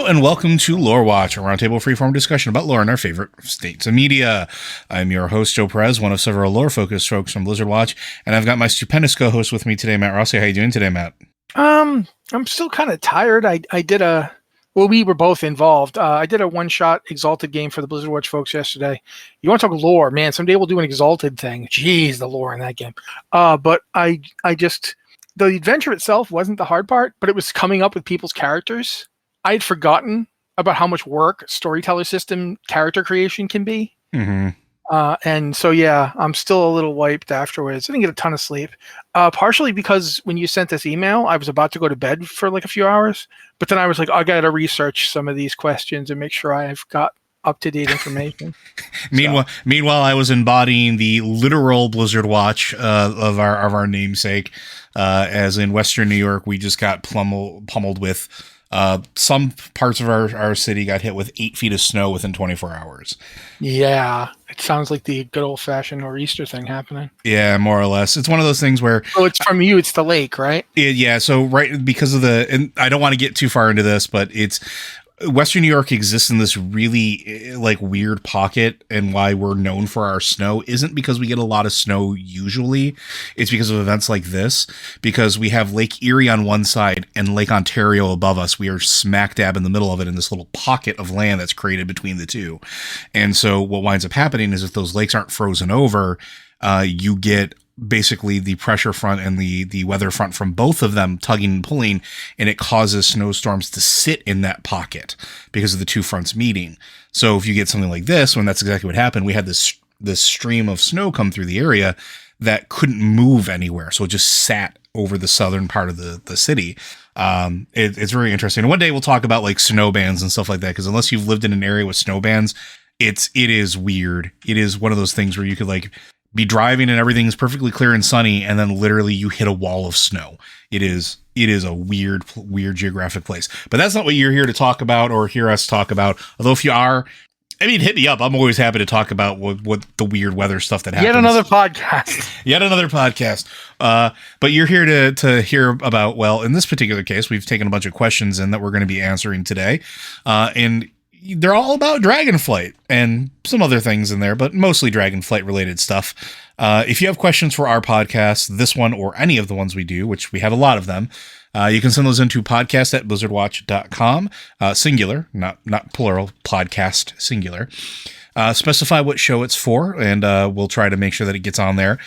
and welcome to Lore Watch, a roundtable freeform discussion about lore and our favorite states of media. I'm your host, Joe Perez, one of several lore-focused folks from Blizzard Watch, and I've got my stupendous co-host with me today, Matt Rossi. How you doing today, Matt? I'm still kind of tired. We were both involved. I did a one-shot Exalted game for the Blizzard Watch folks yesterday. You want to talk lore, man? Someday we'll do an Exalted thing. Jeez, the lore in that game. But the adventure itself wasn't the hard part, but it was coming up with people's characters. I had forgotten about how much work storyteller system character creation can be. Mm-hmm. And so, yeah, I'm still a little wiped afterwards. I didn't get a ton of sleep, partially because when you sent this email, I was about to go to bed for like a few hours, but then I was like, I got to research some of these questions and make sure I've got up-to-date information. Meanwhile, I was embodying the literal Blizzard Watch of our namesake, as in Western New York, we just got pummeled with some parts of our city got hit with 8 feet of snow within 24 hours. Yeah, it sounds like the good old-fashioned nor'easter thing happening. Yeah, more or less. It's one of those things where... Oh, it's from you. It's the lake, right? Yeah, so right, because of and I don't want to get too far into this, but it's... Western New York exists in this really like weird pocket, and why we're known for our snow isn't because we get a lot of snow usually. It's because of events like this, because we have Lake Erie on one side and Lake Ontario above us. We are smack dab in the middle of it in this little pocket of land that's created between the two. And so what winds up happening is if those lakes aren't frozen over, you get basically the pressure front and the weather front from both of them tugging and pulling, and it causes snowstorms to sit in that pocket because of the two fronts meeting. So if you get something like this, when that's exactly what happened, we had this stream of snow come through the area that couldn't move anywhere. So it just sat over the southern part of the city. It's very interesting. And one day we'll talk about like snow bands and stuff like that, because unless you've lived in an area with snow bands, it is weird. It is one of those things where you could like be driving and everything's perfectly clear and sunny, and then literally you hit a wall of snow. It is a weird geographic place. But that's not what you're here to talk about or hear us talk about. Although if you are, I mean, hit me up. I'm always happy to talk about what the weird weather stuff that happens. Yet another podcast. But you're here to hear about, well, in this particular case, we've taken a bunch of questions in that we're going to be answering today. And they're all about Dragonflight and some other things in there, but mostly Dragonflight related stuff. If you have questions for our podcast, this one or any of the ones we do, which we have a lot of them, you can send those into podcast@blizzardwatch.com, singular, not plural, podcast singular. Specify what show it's for, and we'll try to make sure that it gets on there.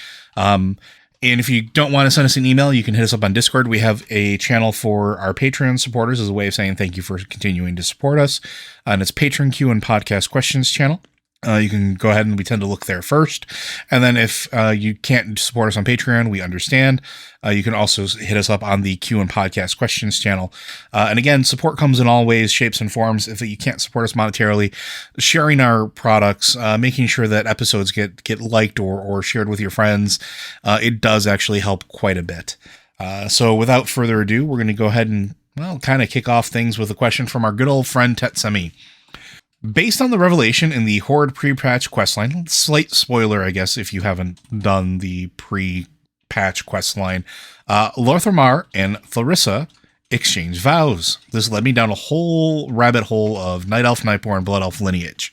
And if you don't want to send us an email, you can hit us up on Discord. We have a channel for our Patreon supporters as a way of saying thank you for continuing to support us. And it's Patron Q and Podcast Questions channel. You can go ahead and we tend to look there first. And then if you can't support us on Patreon, we understand. You can also hit us up on the Q and Podcast Questions channel. And again, support comes in all ways, shapes, and forms. If you can't support us monetarily, sharing our products, making sure that episodes get liked or shared with your friends, it does actually help quite a bit. So without further ado, we're going to go ahead and, well, kind of kick off things with a question from our good old friend Tetsemi. Based on the revelation in the Horde pre-patch questline, slight spoiler, I guess, if you haven't done the pre-patch questline, Lorthamar and Tharissa exchange vows. This led me down a whole rabbit hole of Night Elf, Nightborn, Blood Elf lineage.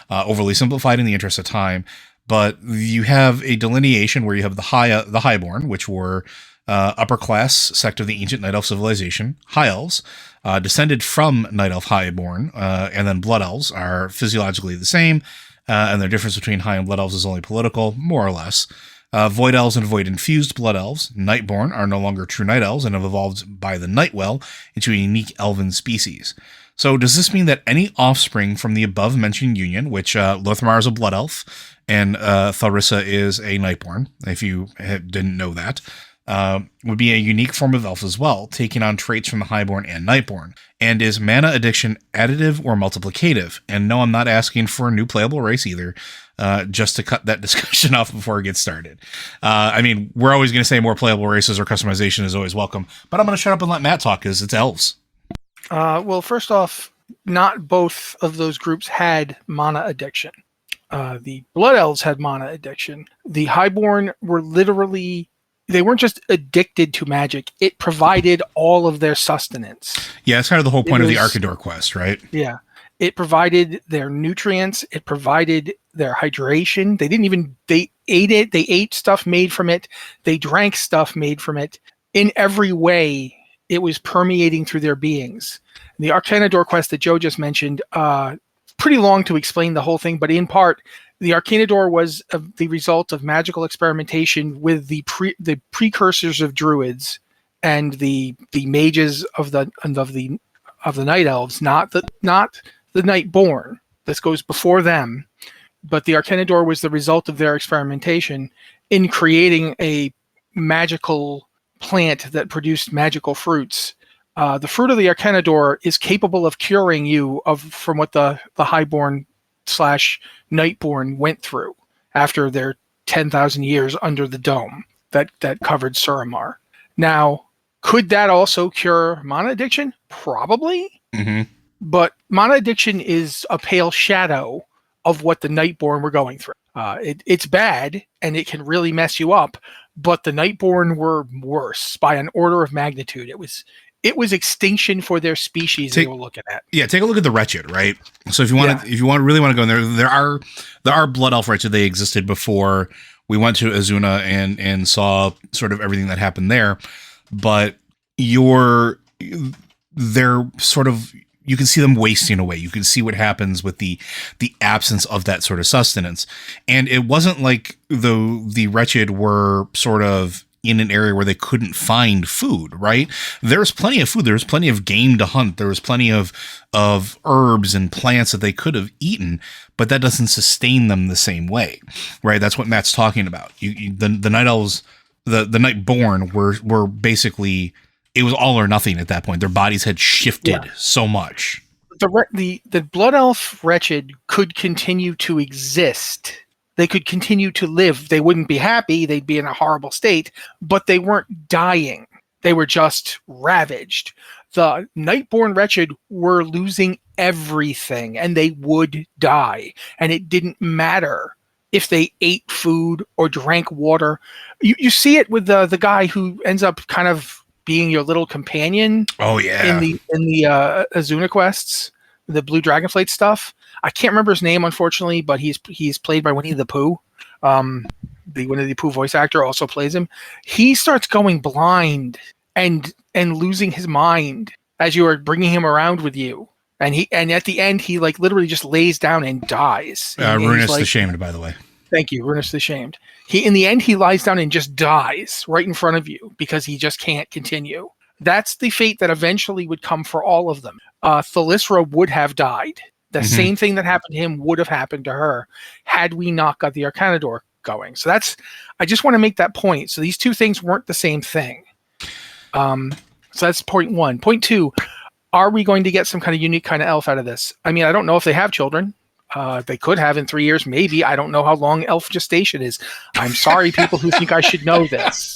Overly simplified in the interest of time, but you have a delineation where you have the Highborn, which were upper class sect of the ancient Night Elf civilization. High Elves, descended from Night Elf Highborn, and then Blood Elves are physiologically the same, and the difference between High and Blood Elves is only political, more or less. Void Elves and Void-infused Blood Elves, Nightborn, are no longer true Night Elves and have evolved by the Nightwell into a unique elven species. So does this mean that any offspring from the above-mentioned union, which Lorthamar is a Blood Elf, and Tharissa is a Nightborn, if you didn't know that, would be a unique form of elf as well, taking on traits from the Highborn and Nightborn. And is mana addiction additive or multiplicative? And no, I'm not asking for a new playable race either, just to cut that discussion off before it gets started. I mean, we're always going to say more playable races or customization is always welcome, but I'm going to shut up and let Matt talk because it's elves. Well, first off, not both of those groups had mana addiction. The Blood Elves had mana addiction. The Highborn were literally they weren't just addicted to magic. It provided all of their sustenance. Yeah, that's kind of the whole It point of the was- Arkador quest, right? Yeah. It provided their nutrients. It provided their hydration. They ate it. They ate stuff made from it. They drank stuff made from it. In every way, it was permeating through their beings. The Arcanador quest that Joe just mentioned, pretty long to explain the whole thing, but in part, the Arcanador was the result of magical experimentation with the precursors of druids and the mages of the night elves, not the Nightborn. This goes before them, but the Arcanador was the result of their experimentation in creating a magical plant that produced magical fruits. The fruit of the Arcanador is capable of curing you from what the Highborn / Nightborn went through after their 10,000 years under the dome that covered Suramar. Now, could that also cure mana addiction? Probably. Mm-hmm. But mana addiction is a pale shadow of what the Nightborn were going through. It's bad, and it can really mess you up, but the Nightborn were worse by an order of magnitude. It was extinction for their species they were looking at. Yeah, take a look at the Wretched, right? So if you really want to go in there are Blood Elf Wretched. They existed before we went to Azuna and saw sort of everything that happened there. But they're sort of, you can see them wasting away. You can see what happens with the absence of that sort of sustenance. And it wasn't like the Wretched were sort of in an area where they couldn't find food, right? There's plenty of food. There's plenty of game to hunt. There was plenty of herbs and plants that they could have eaten, but that doesn't sustain them the same way, right? That's what Matt's talking about. The Night Elves, the Nightborn were basically, it was all or nothing at that point. Their bodies had shifted so much. The Blood Elf Wretched could continue to exist. They could continue to live. They wouldn't be happy. They'd be in a horrible state, but they weren't dying. They were just ravaged. The Nightborn Wretched were losing everything, and they would die. And it didn't matter if they ate food or drank water. You see it with the guy who ends up kind of being your little companion. Oh yeah. In the Azuna quests, the Blue Dragonflight stuff. I can't remember his name, unfortunately, but he's played by Winnie the Pooh. The Winnie the Pooh voice actor also plays him. He starts going blind and losing his mind as you are bringing him around with you. And at the end, he like literally just lays down and dies. Ruinous the Shamed, by the way. Thank you, Ruinous the Shamed. In the end, he lies down and just dies right in front of you because he just can't continue. That's the fate that eventually would come for all of them. Thalysra would have died. The same thing that happened to him would have happened to her had we not got the Arcanador going. So I just want to make that point. So these two things weren't the same thing. So that's point one. Point two, are we going to get some kind of unique kind of elf out of this? I mean, I don't know if they have children. They could have in 3 years, maybe. I don't know how long elf gestation is. I'm sorry, people who think I should know this,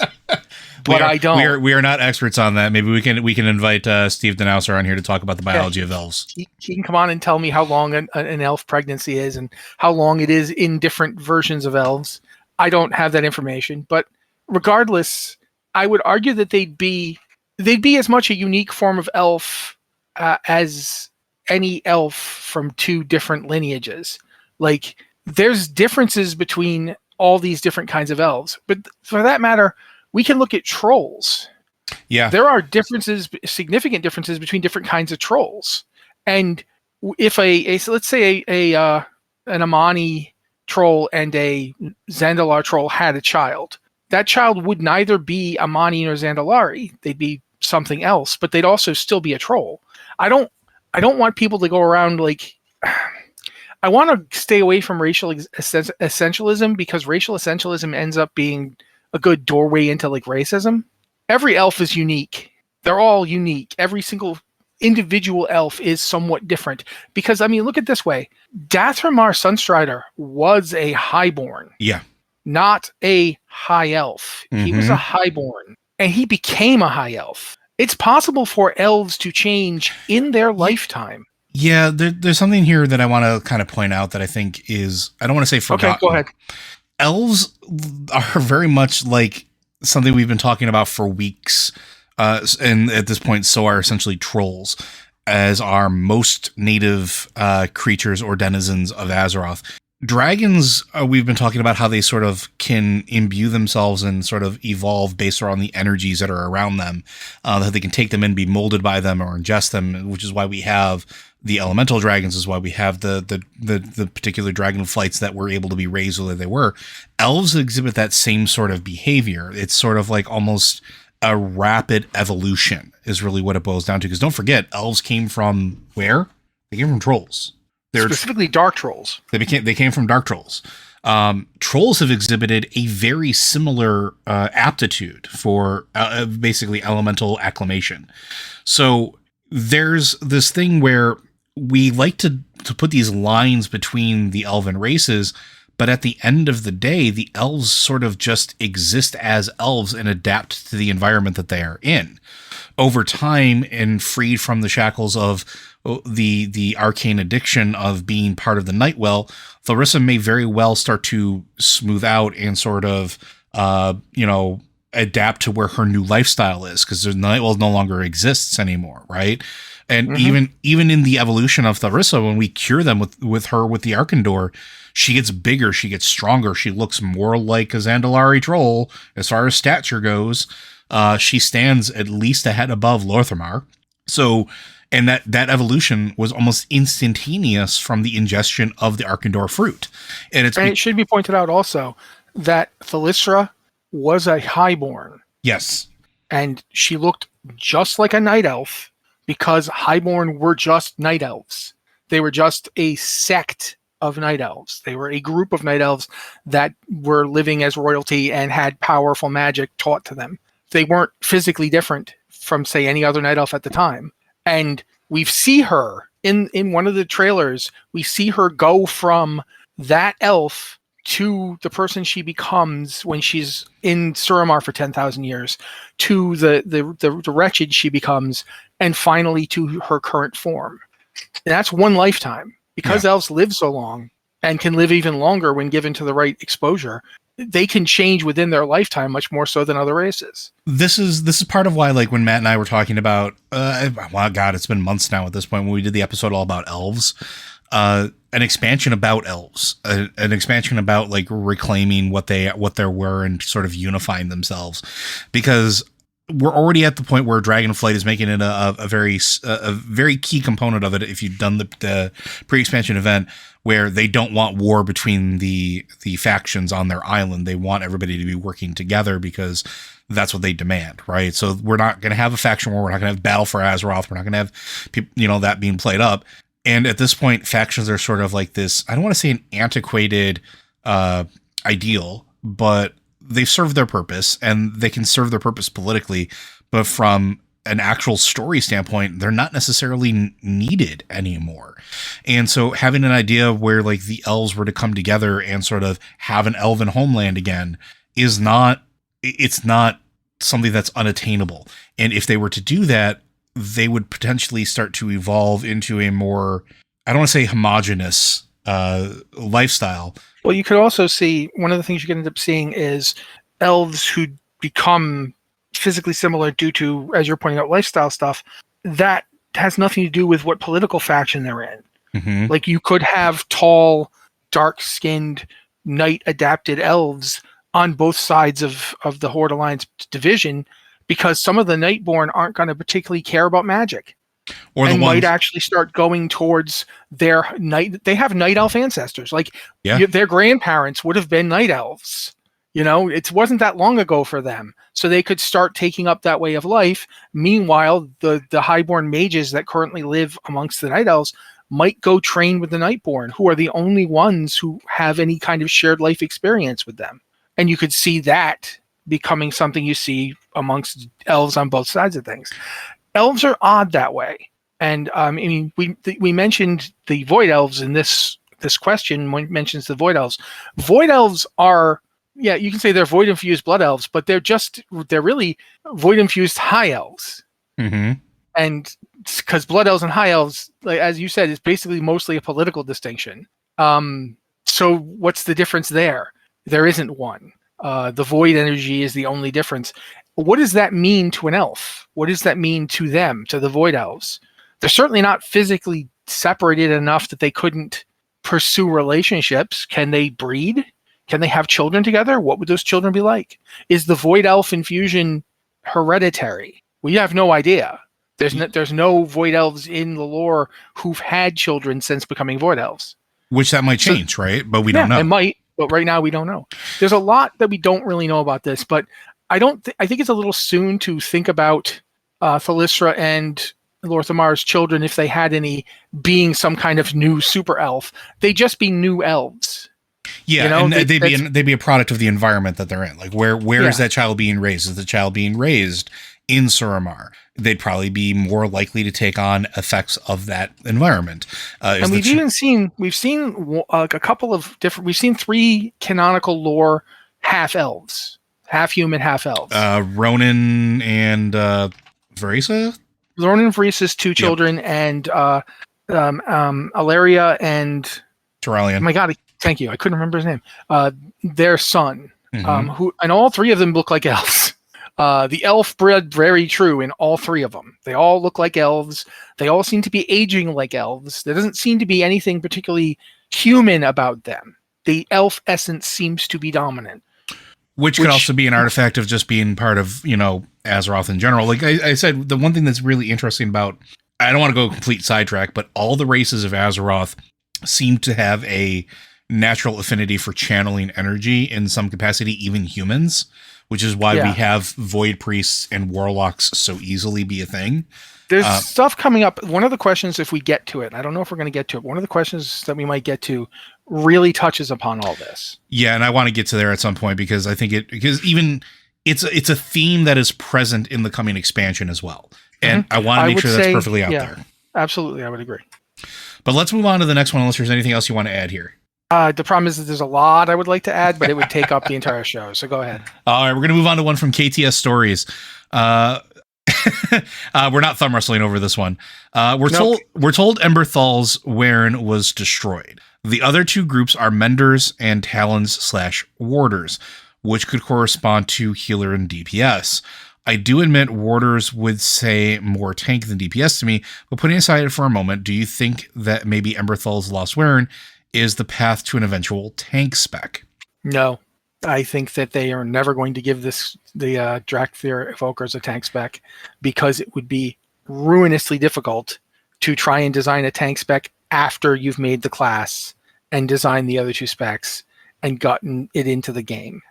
but I don't. We are not experts on that. Maybe we can invite Steve Denauser on here to talk about the biology of elves. He can come on and tell me how long an elf pregnancy is and how long it is in different versions of elves. I don't have that information, but regardless, I would argue that they'd be as much a unique form of elf as any elf from two different lineages. Like, there's differences between all these different kinds of elves, but for that matter, we can look at trolls. Yeah, there are significant differences between different kinds of trolls. And if so let's say an Amani troll and a Zandalar troll had a child, that child would neither be Amani nor Zandalari. They'd be something else, but they'd also still be a troll. I don't want people to go around like, I want to stay away from racial essentialism, because racial essentialism ends up being a good doorway into like racism. Every elf is unique. They're all unique. Every single individual elf is somewhat different, because I mean, look at it this way. Dathramar Sunstrider was a highborn. Yeah. Not a high elf. He was a highborn, and he became a high elf. It's possible for elves to change in their lifetime. Yeah, there's something here that I want to kind of point out that I think is, I don't want to say forgotten. Okay, go ahead. Elves are very much like something we've been talking about for weeks, and at this point, so are essentially trolls, as are most native creatures or denizens of Azeroth. Dragons, we've been talking about how they sort of can imbue themselves and sort of evolve based on the energies that are around them, that they can take them and be molded by them or ingest them, which is why we have the elemental dragons, is why we have the particular dragonflights that were able to be raised the way they were. Elves exhibit that same sort of behavior. It's sort of like almost a rapid evolution is really what it boils down to. Because don't forget, elves came from where? They came from trolls. They're specifically dark trolls. They came from dark trolls. Trolls have exhibited a very similar aptitude for basically elemental acclimation. So there's this thing where we like to put these lines between the elven races, but at the end of the day, the elves sort of just exist as elves and adapt to the environment that they are in. Over time, and freed from the shackles of the arcane addiction of being part of the Nightwell, Tharissa may very well start to smooth out and sort of, adapt to where her new lifestyle is, because the Nightwell no longer exists anymore, right? And even in the evolution of Tharissa, when we cure them with her with the Arkandor, she gets bigger, she gets stronger, she looks more like a Zandalari troll as far as stature goes. She stands at least a head above Lorthamar. So, and that evolution was almost instantaneous from the ingestion of the Arkandor fruit. And it should be pointed out also that Thalissra was a highborn. Yes. And she looked just like a night elf because highborn were just night elves. They were just a sect of night elves. They were a group of night elves that were living as royalty and had powerful magic taught to them. They weren't physically different from, say, any other night elf at the time. And we see her in one of the trailers. We see her go from that elf to the person she becomes when she's in Suramar for 10,000 years, to the wretched she becomes, and finally to her current form. And that's one lifetime. Because elves live so long and can live even longer when given to the right exposure, they can change within their lifetime much more so than other races. This is part of why, like, when Matt and I were talking about, it's been months now at this point when we did the episode all about elves, an expansion about elves, an expansion about like reclaiming what they were and sort of unifying themselves, because we're already at the point where Dragonflight is making it a very key component of it. If you've done the pre-expansion event, where they don't want war between the factions on their island, they want everybody to be working together because that's what they demand, right? So we're not going to have a faction war. We're not going to have battle for Azeroth. We're not going to have people, that being played up. And at this point, factions are sort of like this. I don't want to say an antiquated ideal, but they've served their purpose, and they can serve their purpose politically, but from an actual story standpoint, they're not necessarily needed anymore. And so having an idea of where like the elves were to come together and sort of have an elven homeland again it's not something that's unattainable. And if they were to do that, they would potentially start to evolve into a more, I don't want to say homogenous lifestyle. Well, you could also see, one of the things you can end up seeing is elves who become physically similar due to, as you're pointing out, lifestyle stuff. That has nothing to do with what political faction they're in. Mm-hmm. Like, you could have tall, dark-skinned, night-adapted elves on both sides of the Horde Alliance division, because some of the Nightborn aren't going to particularly care about magic. Or and might actually start going towards their night. They have night elf ancestors. Like, their grandparents would have been night elves. It wasn't that long ago for them. So they could start taking up that way of life. Meanwhile, the highborn mages that currently live amongst the night elves might go train with the Nightborn, who are the only ones who have any kind of shared life experience with them. And you could see that becoming something you see amongst elves on both sides of things. Elves are odd that way. And we mentioned the Void Elves in this question. When it mentions the Void Elves. Void Elves are, you can say they're Void-infused Blood Elves, but they're really Void-infused High Elves. Mm-hmm. And because Blood Elves and High Elves, like, as you said, is basically mostly a political distinction. So what's the difference there? There isn't one. The void energy is the only difference. What does that mean to an elf? What does that mean to them, to the void elves? They're certainly not physically separated enough that they couldn't pursue relationships. Can they breed? Can they have children together? What would those children be like? Is the void elf infusion hereditary? We have no idea. There's no void elves in the lore who've had children since becoming void elves. Which that might change, right? But we don't know. It might, but right now we don't know. There's a lot that we don't really know about this, but I think it's a little soon to think about Thalyssra and Lorthamar's children, if they had any, being some kind of new super elf. They'd just be new elves. Yeah, and they'd be a product of the environment that they're in. Like where is that child being raised? Is the child being raised in Suramar? They'd probably be more likely to take on effects of that environment. And we've seen a couple of different. We've seen 3 canonical lore half elves, half human, half elves. Ronan and Varisa. Ronan and Varisa's 2 children, and Alaria and Turalian. Oh my God! Thank you. I couldn't remember his name. Their son, who, and all 3 of them look like elves. The elf bred very true in all 3 of them. They all look like elves. They all seem to be aging like elves. There doesn't seem to be anything particularly human about them. The elf essence seems to be dominant. Which could also be an artifact of just being part of, Azeroth in general. Like I said, the one thing that's really interesting about, I don't want to go complete sidetrack, but all the races of Azeroth seem to have a natural affinity for channeling energy in some capacity, even humans, which is why we have void priests and warlocks so easily be a thing. There's stuff coming up. One of the questions, if we get to it, I don't know if we're going to get to it, one of the questions that we might get to really touches upon all this. Yeah, and I want to get to there at some point because I think it's a theme that is present in the coming expansion as well. And I want to make sure that's perfectly out there. Absolutely, I would agree. But let's move on to the next one unless there's anything else you want to add here. The problem is that there's a lot I would like to add, but it would take up the entire show. So go ahead. All right, we're going to move on to one from KTS Stories. We're not thumb wrestling over this one. We're told Emberthal's Wern was destroyed. The other 2 groups are Menders and Talons/Warders, which could correspond to healer and DPS. I do admit Warders would say more tank than DPS to me, but putting aside it for a moment, do you think that maybe Emberthal's Lost Wern is the path to an eventual tank spec? No. I think that they are never going to give the Drakthir Evokers a tank spec because it would be ruinously difficult to try and design a tank spec after you've made the class and designed the other 2 specs and gotten it into the game.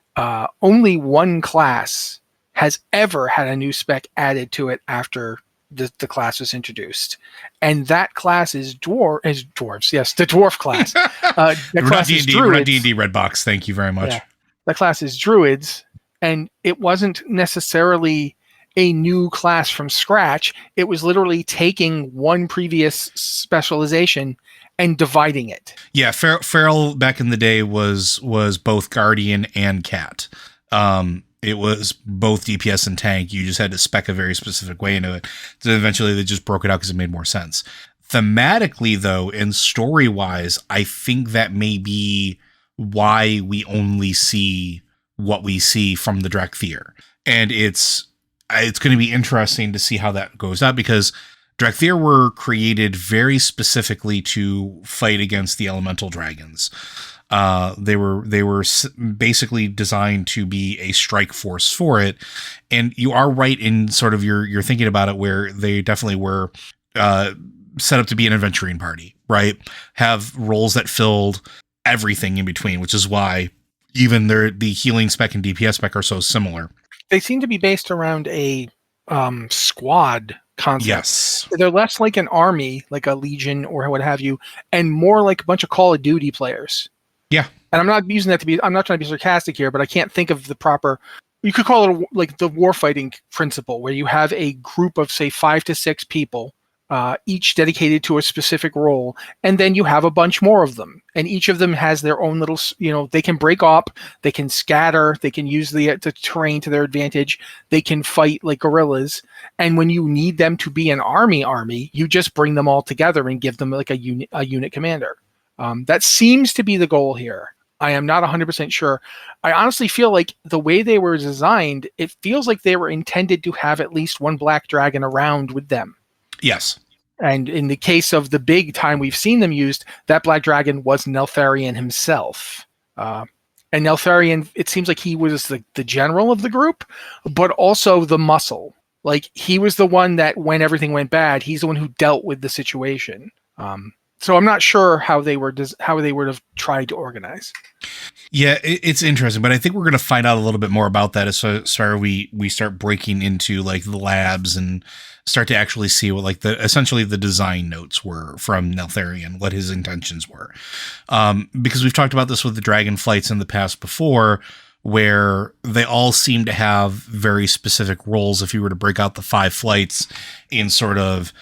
Only one class has ever had a new spec added to it after the class was introduced, and that class is dwarves. Yes, the dwarf class. The class is Druids. We're not D&D Red Box. Thank you very much. Yeah. The class is Druids, and it wasn't necessarily a new class from scratch. It was literally taking one previous specialization and dividing it. Yeah, Feral back in the day was both Guardian and Cat. It was both DPS and tank. You just had to spec a very specific way into it. So eventually they just broke it out because it made more sense. Thematically, though, and story-wise, I think that may be why we only see what we see from the Drakthir. And it's going to be interesting to see how that goes out, because Drakthir were created very specifically to fight against the elemental dragons. They were basically designed to be a strike force for it. And you are right in sort of your thinking about it, where they definitely were set up to be an adventuring party, right? Have roles that filled everything in between, which is why even the healing spec and DPS spec are so similar. They seem to be based around a squad concept. Yes. They're less like an army, like a legion or what have you, and more like a bunch of Call of Duty players. Yeah. And I'm not using that I'm not trying to be sarcastic here, but I can't think of the proper, you could call it like the warfighting principle, where you have a group of, say, 5 to 6 people, each dedicated to a specific role, and then you have a bunch more of them, and each of them has their own little, they can break up, they can scatter, they can use the terrain to their advantage, they can fight like guerrillas, and when you need them to be an army, you just bring them all together and give them like a unit commander. That seems to be the goal here. I am not 100% sure. I honestly feel like the way they were designed, it feels like they were intended to have at least one black dragon around with them. Yes. And in the case of the big time we've seen them used, that black dragon was Neltharion himself. And Neltharion, it seems like he was the general of the group, but also the muscle. Like, he was the one that, when everything went bad, he's the one who dealt with the situation. So I'm not sure how they would have tried to organize. Yeah, it's interesting, but I think we're going to find out a little bit more about that as we start breaking into like the labs and start to actually see what like essentially the design notes were from Neltharion, what his intentions were. Because we've talked about this with the Dragonflights in the past before, where they all seem to have very specific roles. If you were to break out the 5 flights and sort of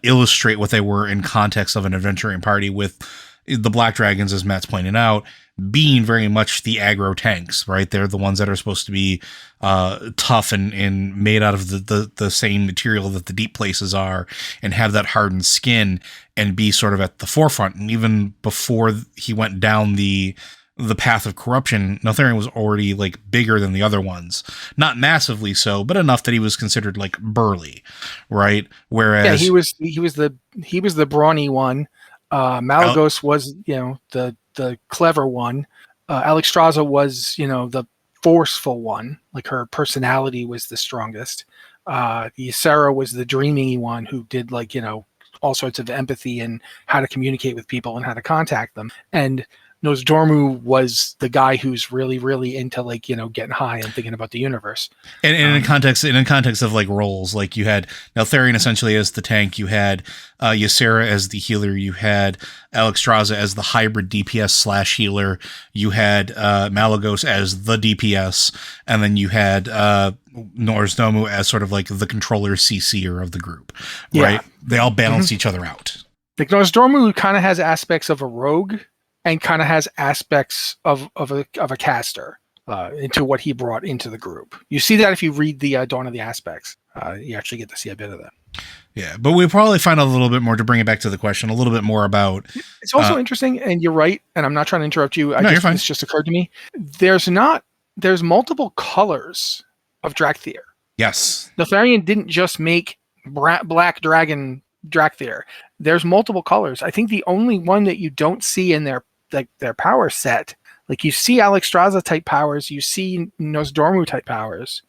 illustrate what they were in context of an adventuring party, with the Black Dragons, as Matt's pointed out, being very much the aggro tanks, right? They're the ones that are supposed to be tough and made out of the same material that the deep places are, and have that hardened skin and be sort of at the forefront. And even before he went down the path of corruption, Neltharion was already like bigger than the other ones. Not massively so, but enough that he was considered like burly, right? Whereas he was the brawny one. Malagos was, the clever one. Alexstrasza was, the forceful one. Like, her personality was the strongest. Ysera was the dreamy one who did like, all sorts of empathy and how to communicate with people and how to contact them. And Nosdormu was the guy who's really, really into like, getting high and thinking about the universe. And in context of like roles, like you had Neltharion essentially as the tank, you had Ysera as the healer, you had Alexstrasza as the hybrid DPS / healer, you had Malagos as the DPS, and then you had Nosdormu as sort of like the controller CC'er of the group, right? Yeah. They all balance each other out. Like, Nosdormu kind of has aspects of a rogue, and kind of has aspects of a caster into what he brought into the group. You see that if you read the Dawn of the Aspects. You actually get to see a bit of that. Yeah, but we'll probably find out a little bit more, to bring it back to the question, a little bit more about... It's also interesting, and you're right, and I'm not trying to interrupt you. You're fine. It's just occurred to me. There's multiple colors of Drakthir. Yes. Neltharion didn't just make Black Dragon Drakthir. There's multiple colors. I think the only one that you don't see in their power set, like, you see Alexstrasza type powers, you see Nosdormu type powers,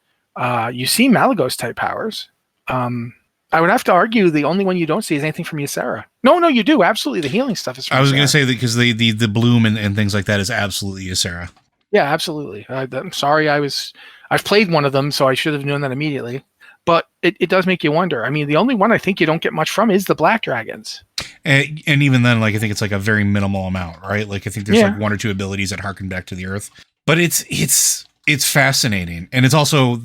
you see Malagos type powers. I would have to argue the only one you don't see is anything from Ysera. No, you do. Absolutely. The healing stuff is from I was Ysera. going to say that because the bloom and things like that is absolutely Ysera. Yeah, absolutely. I'm sorry. I've played one of them, so I should have known that immediately. But it does make you wonder. I mean, the only one I think you don't get much from is the Black Dragons. And even then, like, I think it's like a very minimal amount, right? Like, I think there's like 1 or 2 abilities that harken back to the earth. But it's fascinating. And it's also,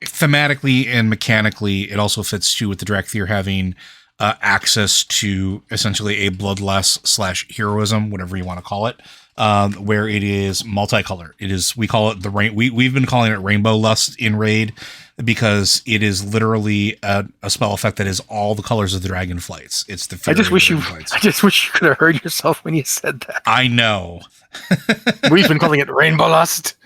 thematically and mechanically, it also fits too with the Drakthir having access to essentially a bloodlust / heroism, whatever you want to call it, where it is multicolored. It is, we call it we've been calling it Rainbow Lust in Raid, because it is literally a spell effect that is all the colors of the Dragonflights. It's the I just wish you could have heard yourself when you said that. I know. We've been calling it Rainbow Lust.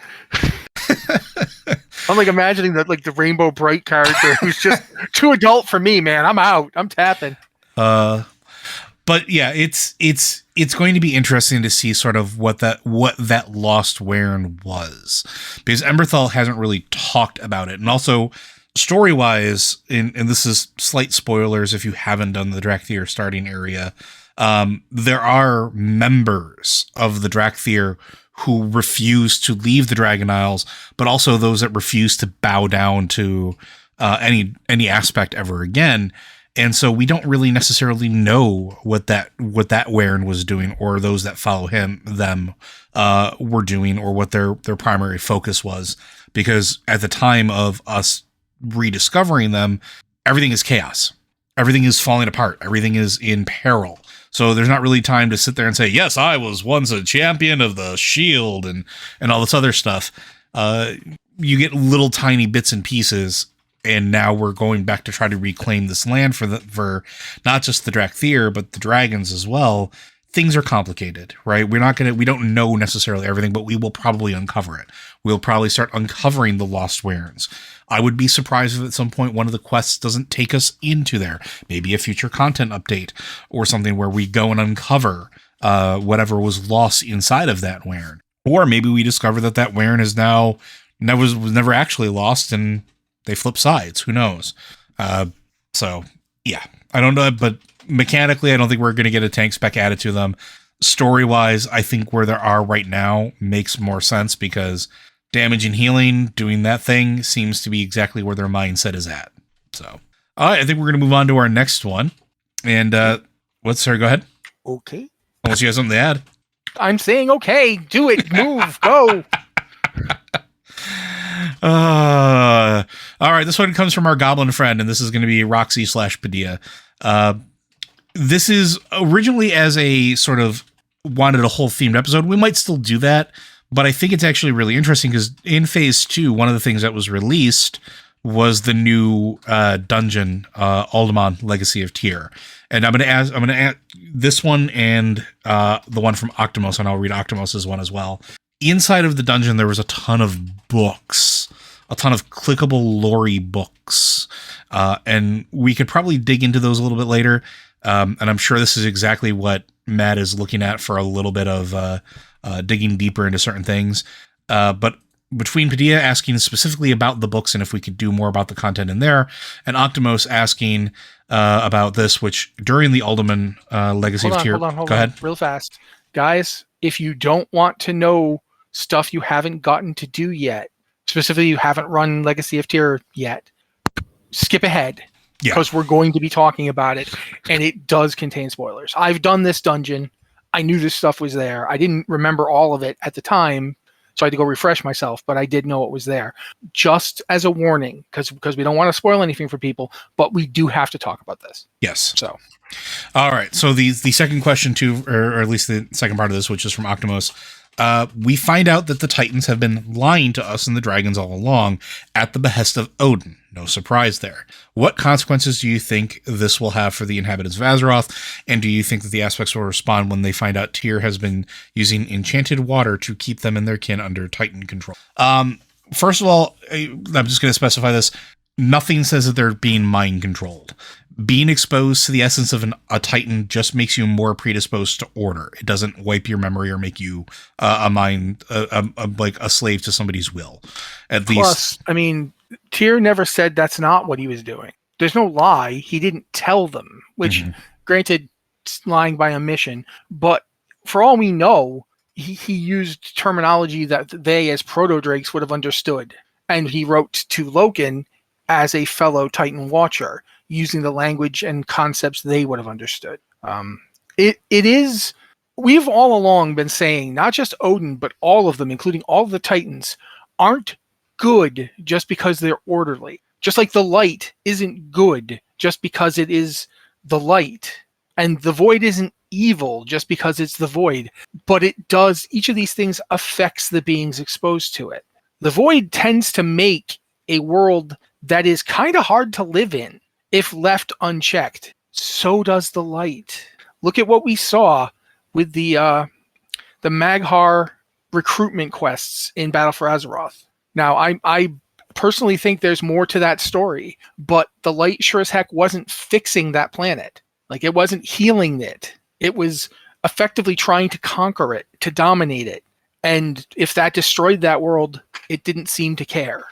I'm like imagining that, like, the Rainbow Bright character who's just too adult for me, man. I'm out. I'm tapping. But yeah, it's going to be interesting to see sort of what that Lost Wern was, because Emberthal hasn't really talked about it. And also, story-wise, and this is slight spoilers if you haven't done the Drakthir starting area, there are members of the Drakthir who refuse to leave the Dragon Isles, but also those that refuse to bow down to any aspect ever again. And so we don't really necessarily know what that Wern was doing, or those that follow them were doing, or what their primary focus was. Because at the time of us rediscovering them, everything is chaos. Everything is falling apart. Everything is in peril. So there's not really time to sit there and say, yes, I was once a champion of the shield and all this other stuff. You get little tiny bits and pieces. And now we're going back to try to reclaim this land for not just the Drakthir, but the dragons as well, things are complicated, right? We don't know necessarily everything, but we will probably uncover it. We'll probably start uncovering the lost Warrens. I would be surprised if at some point one of the quests doesn't take us into there. Maybe a future content update or something where we go and uncover whatever was lost inside of that Warren. Or maybe we discover that Warren is now was never actually lost and they flip sides. Who knows? So yeah, I don't know, but mechanically, I don't think we're going to get a tank spec added to them. Story-wise, I think where they are right now makes more sense because damage and healing, doing that thing, seems to be exactly where their mindset is at. So, all right, I think we're going to move on to our next one. And sorry, go ahead. Okay. Unless you have something to add. I'm saying okay. Do it. Move. Go. All right, this one comes from our goblin friend, and this is going to be Roxy / Padilla. This is originally as a sort of wanted a whole themed episode. We might still do that, but I think it's actually really interesting because in phase 2, one of the things that was released was the new dungeon, Uldaman Legacy of Tyr. And I'm going to add this one and the one from Octomos, and I'll read Octomos's one as well. Inside of the dungeon, there was a ton of books, a ton of clickable lore books, and we could probably dig into those a little bit later. And I'm sure this is exactly what Matt is looking at for a little bit of digging deeper into certain things. But between Padilla asking specifically about the books and if we could do more about the content in there, and Octomos asking about this, which during the Uldaman Legacy of Tyr. Hold on, real fast. Guys, if you don't want to know stuff you haven't gotten to do yet, specifically you haven't run Legacy of Tyr yet, skip ahead. Because we're going to be talking about it, and it does contain spoilers. I've done this dungeon. I knew this stuff was there. I didn't remember all of it at the time, so I had to go refresh myself, but I did know it was there. Just as a warning, because we don't want to spoil anything for people, but we do have to talk about this. Yes. So, all right. So the second question too, or at least the second part of this, which is from Octomos, we find out that the Titans have been lying to us and the dragons all along at the behest of Odin. No surprise there. What consequences do you think this will have for the inhabitants of Azeroth? And do you think that the aspects will respond when they find out Tyr has been using enchanted water to keep them and their kin under Titan control? First of all, I'm just going to specify this. Nothing says that they're being mind controlled. Being exposed to the essence of a Titan just makes you more predisposed to order. It doesn't wipe your memory or make you like a slave to somebody's will. At least, I mean, Tyr never said that's not what he was doing. There's no lie. He didn't tell them, which, granted, lying by omission. But for all we know, he used terminology that they, as proto-drakes, would have understood. And he wrote to Loken as a fellow Titan Watcher, using the language and concepts they would have understood. It is, we've all along been saying, not just Odin, but all of them, including all of the Titans, aren't good just because they're orderly. Just like the light isn't good just because it is the light. And the void isn't evil just because it's the void. But it does, each of these things affects the beings exposed to it. The void tends to make a world that is kind of hard to live in if left unchecked. So does the light. Look at what we saw with the Maghar recruitment quests in Battle for Azeroth. Now, I personally think there's more to that story, but the light sure as heck wasn't fixing that planet. Like, it wasn't healing it. It was effectively trying to conquer it, to dominate it. And if that destroyed that world, it didn't seem to care.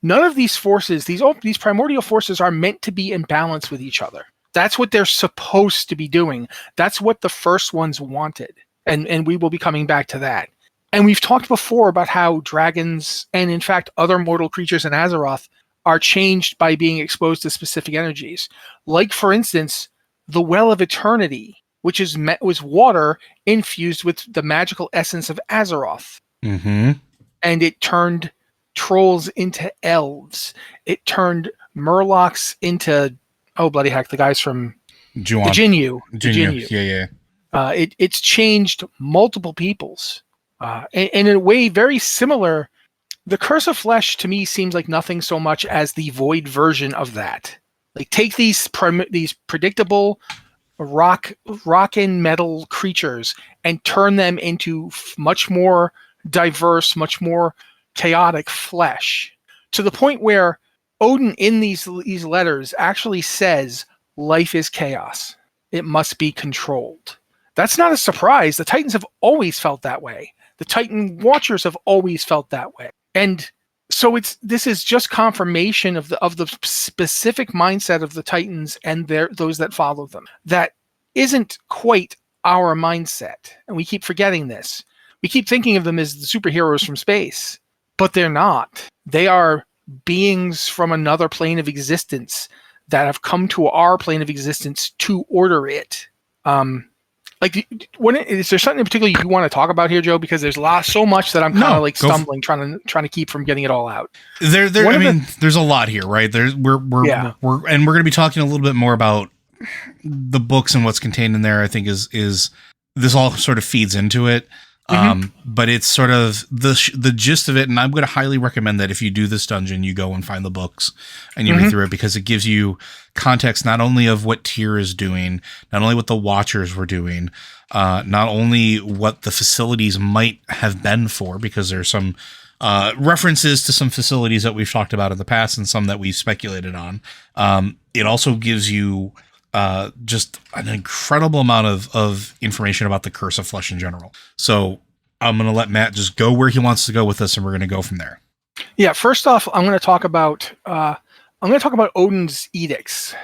None of these forces, these primordial forces, are meant to be in balance with each other. That's what they're supposed to be doing. That's what the first ones wanted. And we will be coming back to that. And we've talked before about how dragons, and in fact other mortal creatures in Azeroth, are changed by being exposed to specific energies. Like, for instance, the Well of Eternity, which was water infused with the magical essence of Azeroth. Mm-hmm. And it turned trolls into elves. It turned murlocs into, oh bloody heck, the guys from the Jinyu. Yeah. It's changed multiple peoples. And in a way very similar, the Curse of Flesh to me seems like nothing so much as the void version of that. Like, take these predictable, rock and metal creatures and turn them into much more diverse, much more chaotic flesh, to the point where Odin in these letters actually says life is chaos. It must be controlled. That's not a surprise. The Titans have always felt that way. The Titan Watchers have always felt that way. And so this is just confirmation of the specific mindset of the Titans and those that follow them. That isn't quite our mindset. And we keep forgetting this. We keep thinking of them as the superheroes from space, but they're not. They are beings from another plane of existence that have come to our plane of existence to order it. Is there something in particular you want to talk about here, Joe? Because there's so much that I'm kind of stumbling, trying to keep from getting it all out. There's a lot here, right? We're going to be talking a little bit more about the books and what's contained in there. I think is this all sort of feeds into it. But it's sort of the gist of it, and I'm going to highly recommend that if you do this dungeon, you go and find the books and you read through it, because it gives you context not only of what Tyr is doing, not only what the Watchers were doing, not only what the facilities might have been for, because there's some references to some facilities that we've talked about in the past and some that we've speculated on. It also gives you just an incredible amount of information about the Curse of Flesh in general. So I'm going to let Matt just go where he wants to go with this, and we're going to go from there. Yeah. First off, I'm going to talk about Odin's edicts,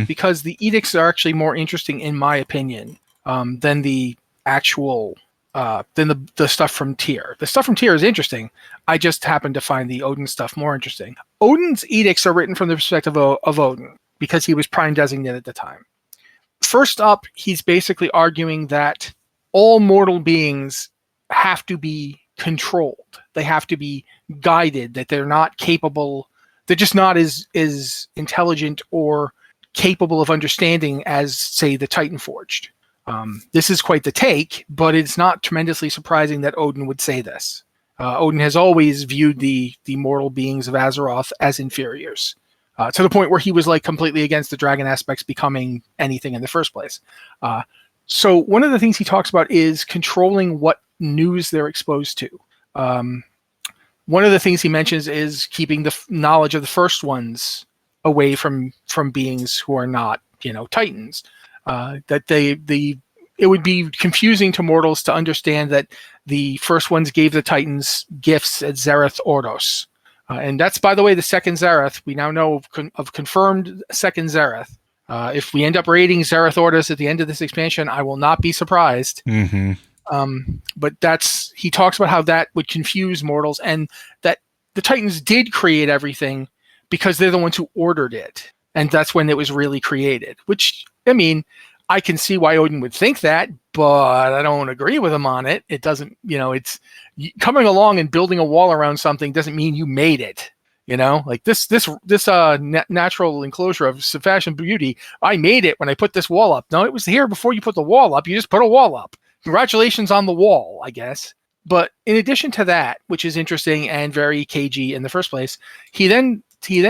because the edicts are actually more interesting, in my opinion, than the actual than the stuff from Tyr. The stuff from Tyr is interesting. I just happen to find the Odin stuff more interesting. Odin's edicts are written from the perspective of Odin, because he was prime designate at the time. First up, he's basically arguing that all mortal beings have to be controlled. They have to be guided, that they're not capable, they're just not as intelligent or capable of understanding as, say, the Titan Forged. This is quite the take, but it's not tremendously surprising that Odin would say this. Odin has always viewed the mortal beings of Azeroth as inferiors. To the point where he was completely against the dragon aspects becoming anything in the first place. So one of the things he talks about is controlling what news they're exposed to. One of the things he mentions is keeping the knowledge of the first ones away from beings who are not, Titans. That it would be confusing to mortals to understand that the first ones gave the Titans gifts at Zereth Ordos. And that's, by the way, the second Zereth. We now know of confirmed second Zereth. If we end up raiding Zereth Ordos at the end of this expansion, I will not be surprised. But he talks about how that would confuse mortals, and that the Titans did create everything because they're the ones who ordered it. And that's when it was really created. Which, I can see why Odin would think that, but I don't agree with him on it. It doesn't, it's coming along and building a wall around something doesn't mean you made it. This natural enclosure of fashion beauty, I made it when I put this wall up. No, it was here before you put the wall up. You just put a wall up. Congratulations on the wall, I guess. But in addition to that, which is interesting and very cagey in the first place, he then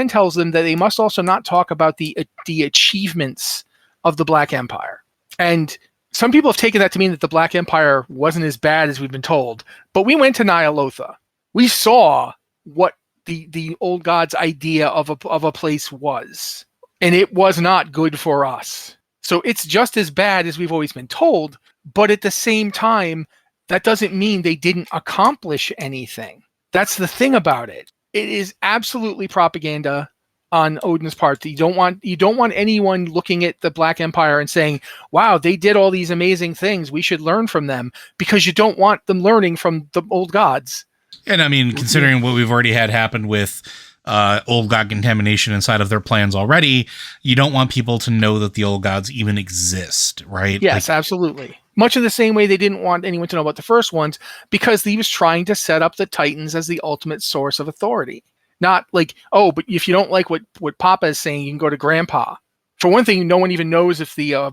tells them that they must also not talk about the achievements of the Black Empire. And some people have taken that to mean that the Black Empire wasn't as bad as we've been told. But we went to Nyalotha. We saw what the old gods' idea of a place was. And it was not good for us. So it's just as bad as we've always been told. But at the same time, that doesn't mean they didn't accomplish anything. That's the thing about it. It is absolutely propaganda on Odin's part. You don't want anyone looking at the Black Empire and saying, wow, they did all these amazing things, we should learn from them, because you don't want them learning from the old gods. And considering what we've already had happen with old god contamination inside of their plans already, you don't want people to know that the old gods even exist, right? Yes, absolutely. Much in the same way they didn't want anyone to know about the first ones, because he was trying to set up the Titans as the ultimate source of authority. Not but if you don't like what Papa is saying, you can go to Grandpa. For one thing, no one even knows if the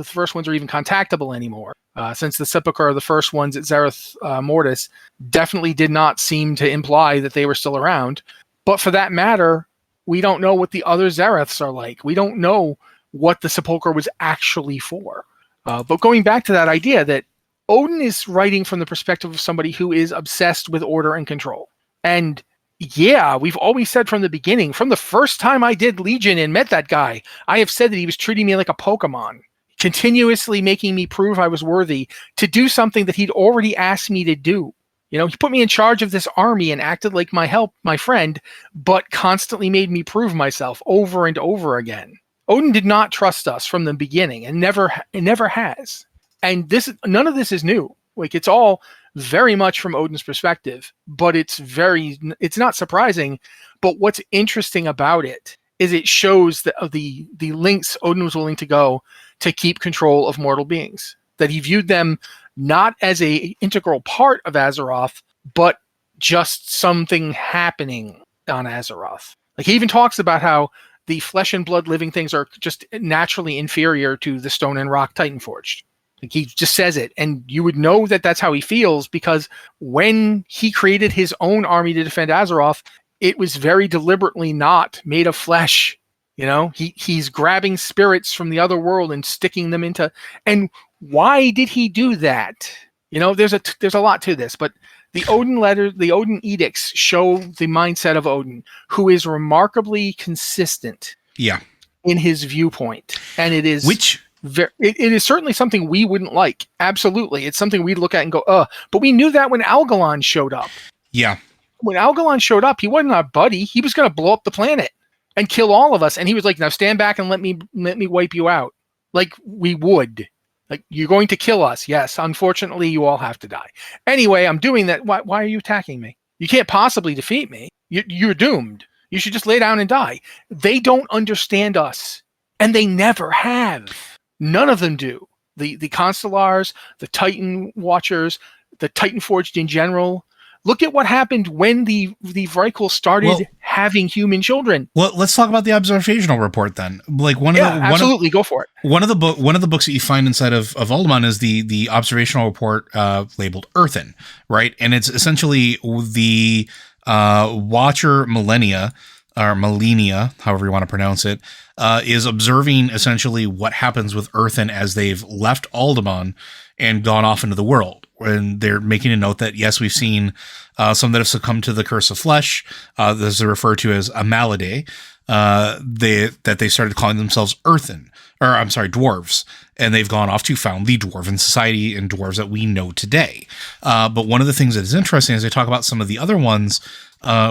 first ones are even contactable anymore, since the sepulcher of the first ones at Zereth Mortis definitely did not seem to imply that they were still around. But for that matter, we don't know what the other Zereths are like. We don't know what the sepulcher was actually for. But going back to that idea that Odin is writing from the perspective of somebody who is obsessed with order and control. And yeah, we've always said from the beginning, from the first time I did Legion and met that guy, I have said that he was treating me like a Pokemon, continuously making me prove I was worthy to do something that he'd already asked me to do. You know, he put me in charge of this army and acted like my friend, but constantly made me prove myself over and over again. Odin did not trust us from the beginning and never has. And none of this is new. Like, it's all very much from Odin's perspective, but it's not surprising. But what's interesting about it is it shows the lengths Odin was willing to go to keep control of mortal beings, that he viewed them not as a integral part of Azeroth, but just something happening on Azeroth. Like, he even talks about how the flesh and blood living things are just naturally inferior to the stone and rock Titanforged. Like, he just says it, and you would know that that's how he feels, because when he created his own army to defend Azeroth, it was very deliberately not made of flesh. You know, he's grabbing spirits from the other world and sticking them into. And why did he do that? You know, there's a lot to this, but the Odin edicts show the mindset of Odin, who is remarkably consistent. Yeah. In his viewpoint, and it is it is certainly something we wouldn't like. Absolutely. It's something we'd look at and go, but we knew that when Algalon showed up. Yeah. When Algalon showed up, he wasn't our buddy. He was going to blow up the planet and kill all of us. And he was like, now stand back and let me wipe you out. Like we would. Like, you're going to kill us. Yes. Unfortunately, you all have to die. Anyway, I'm doing that. Why are you attacking me? You can't possibly defeat me. You're doomed. You should just lay down and die. They don't understand us. And they never have. None of them do. The Constellars, the Titan Watchers, the Titan Forged in general. Look at what happened when the Vrykul started having human children. Well, let's talk about the observational report then. Like go for it. One of the books that you find inside of Uldaman is the observational report labeled Earthen, right? And it's essentially the Watcher Millennia, or Millennia, however you want to pronounce it, is observing essentially what happens with Earthen as they've left Uldaman and gone off into the world. And they're making a note that, yes, we've seen some that have succumbed to the curse of flesh. This is referred to as Amalade. They started calling themselves dwarves. And they've gone off to found the dwarven society and dwarves that we know today. But one of the things that is interesting is they talk about some of the other ones,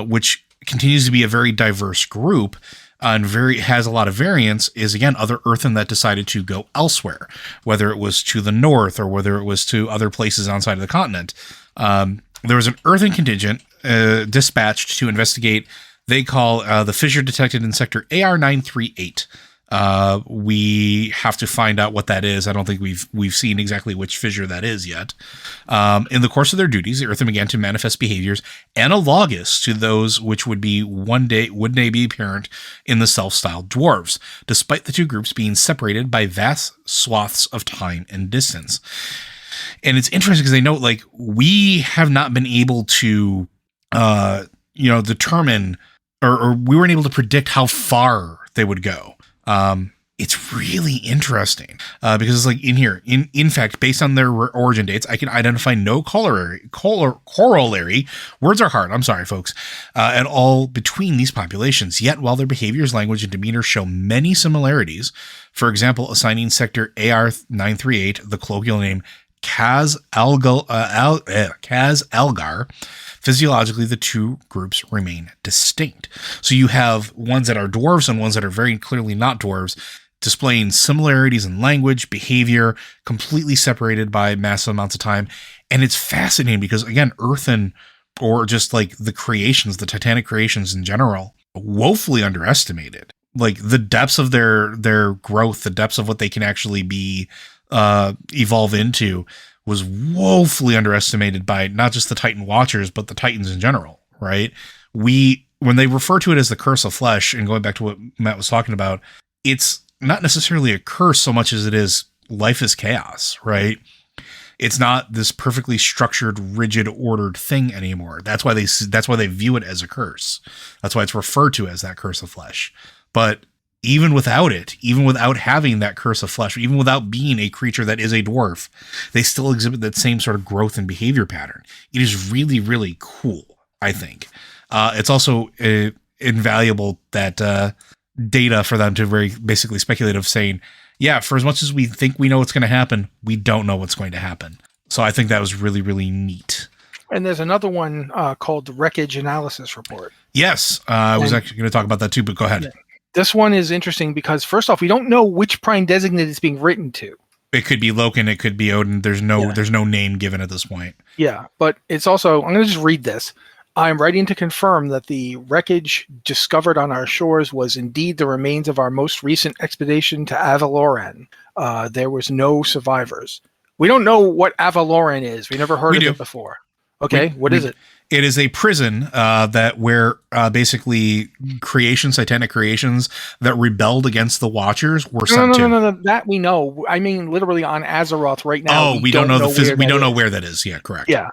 which continues to be a very diverse group, and has a lot of variance, is again other Earthen that decided to go elsewhere, whether it was to the north or whether it was to other places outside of the continent. There was an Earthen contingent dispatched to investigate. They call the fissure detected in sector AR938. We have to find out what that is. I don't think we've seen exactly which fissure that is yet. In the course of their duties, the Earthen began to manifest behaviors analogous to those which would one day be apparent in the self-styled dwarves, despite the two groups being separated by vast swaths of time and distance. And it's interesting because they note, like, we have not been able to, determine, or we weren't able to predict how far they would go. It's really interesting because it's like in here, in fact, based on their origin dates, I can identify no corollary. Words are hard. I'm sorry, folks. At all between these populations. Yet, while their behaviors, language, and demeanor show many similarities, for example, assigning sector AR938 the colloquial name Kaz Algar, physiologically, the two groups remain distinct. So you have ones that are dwarves and ones that are very clearly not dwarves, displaying similarities in language, behavior, completely separated by massive amounts of time. And it's fascinating because, again, Earthen, or just like the creations, the Titanic creations in general, woefully underestimated. Like the depths of their growth, the depths of what they can actually be evolve into, was woefully underestimated by not just the Titan Watchers, but the Titans in general, right? When they refer to it as the curse of flesh, and going back to what Matt was talking about, it's not necessarily a curse so much as it is life is chaos, right? It's not this perfectly structured, rigid, ordered thing anymore. That's why they view it as a curse. That's why it's referred to as that curse of flesh. But even without it, even without having that curse of flesh, even without being a creature that is a dwarf, they still exhibit that same sort of growth and behavior pattern. It is really, really cool, I think. It's also invaluable that data for them to very basically speculate of saying, yeah, for as much as we think we know what's going to happen, we don't know what's going to happen. So I think that was really, really neat. And there's another one called the Wreckage Analysis Report. Yes, I was actually going to talk about that too, but go ahead. This one is interesting because, first off, we don't know which prime designate it's being written to. It could be Loken, it could be Odin. There's no name given at this point. Yeah, but it's also, I'm going to just read this. I'm writing to confirm that the wreckage discovered on our shores was indeed the remains of our most recent expedition to Avaloran. There was no survivors. We don't know what Avaloran is. We never heard of it before. Okay, what is it? It is a prison where basically Titanic creations that rebelled against the Watchers were sent to. No. That we know. I mean, literally on Azeroth right now. Oh, we don't know we don't know where that is. Yeah, correct. Yeah.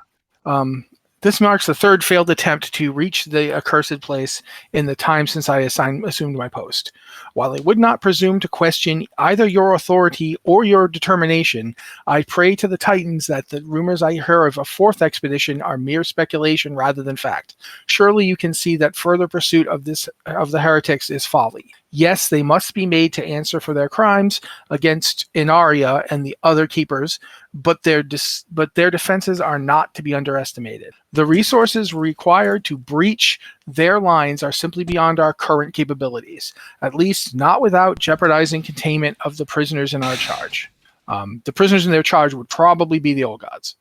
This marks the third failed attempt to reach the accursed place in the time since I assumed my post. While I would not presume to question either your authority or your determination, I pray to the Titans that the rumors I hear of a fourth expedition are mere speculation rather than fact. Surely you can see that further pursuit of the heretics is folly. Yes, they must be made to answer for their crimes against Inaria and the other keepers, but their defenses are not to be underestimated. The resources required to breach their lines are simply beyond our current capabilities, at least not without jeopardizing containment of the prisoners in our charge. The prisoners in their charge would probably be the old gods.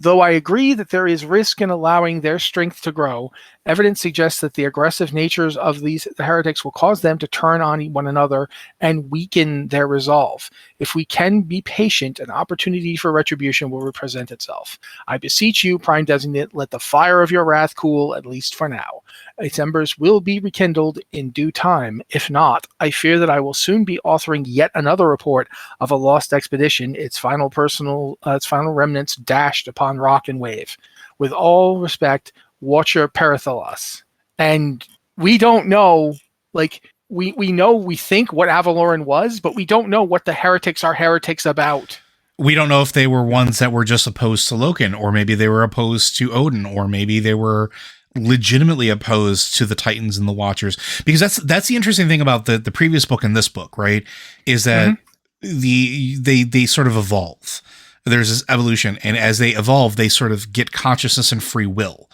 Though I agree that there is risk in allowing their strength to grow, evidence suggests that the aggressive natures of the heretics will cause them to turn on one another and weaken their resolve. If we can be patient, an opportunity for retribution will present itself. I beseech you, Prime Designate, let the fire of your wrath cool, at least for now. Its embers will be rekindled in due time. If not, I fear that I will soon be authoring yet another report of a lost expedition, its final remnants dashed upon rock and wave. With all respect, Watcher Perithalos. And we don't know, we think what Avaloran was, but we don't know what the heretics are heretics about. We don't know if they were ones that were just opposed to Loken, or maybe they were opposed to Odin, or maybe they were legitimately opposed to the Titans and the Watchers. Because that's the interesting thing about the previous book and this book, right? Is that they sort of evolve. There's this evolution, and as they evolve, they sort of get consciousness and free will,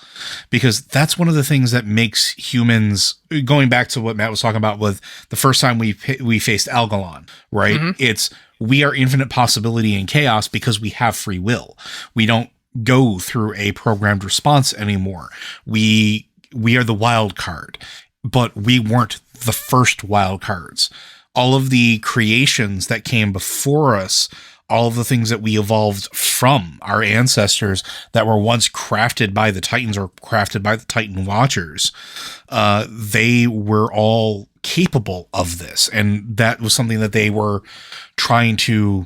because that's one of the things that makes humans, going back to what Matt was talking about with the first time we faced Algalon, right? It's, we are infinite possibility and chaos because we have free will. We don't go through a programmed response anymore. We are the wild card, but we weren't the first wild cards. All of the creations that came before us, all of the things that we evolved from our ancestors that were once crafted by the Titans or crafted by the Titan Watchers, they were all capable of this. And that was something that they were trying to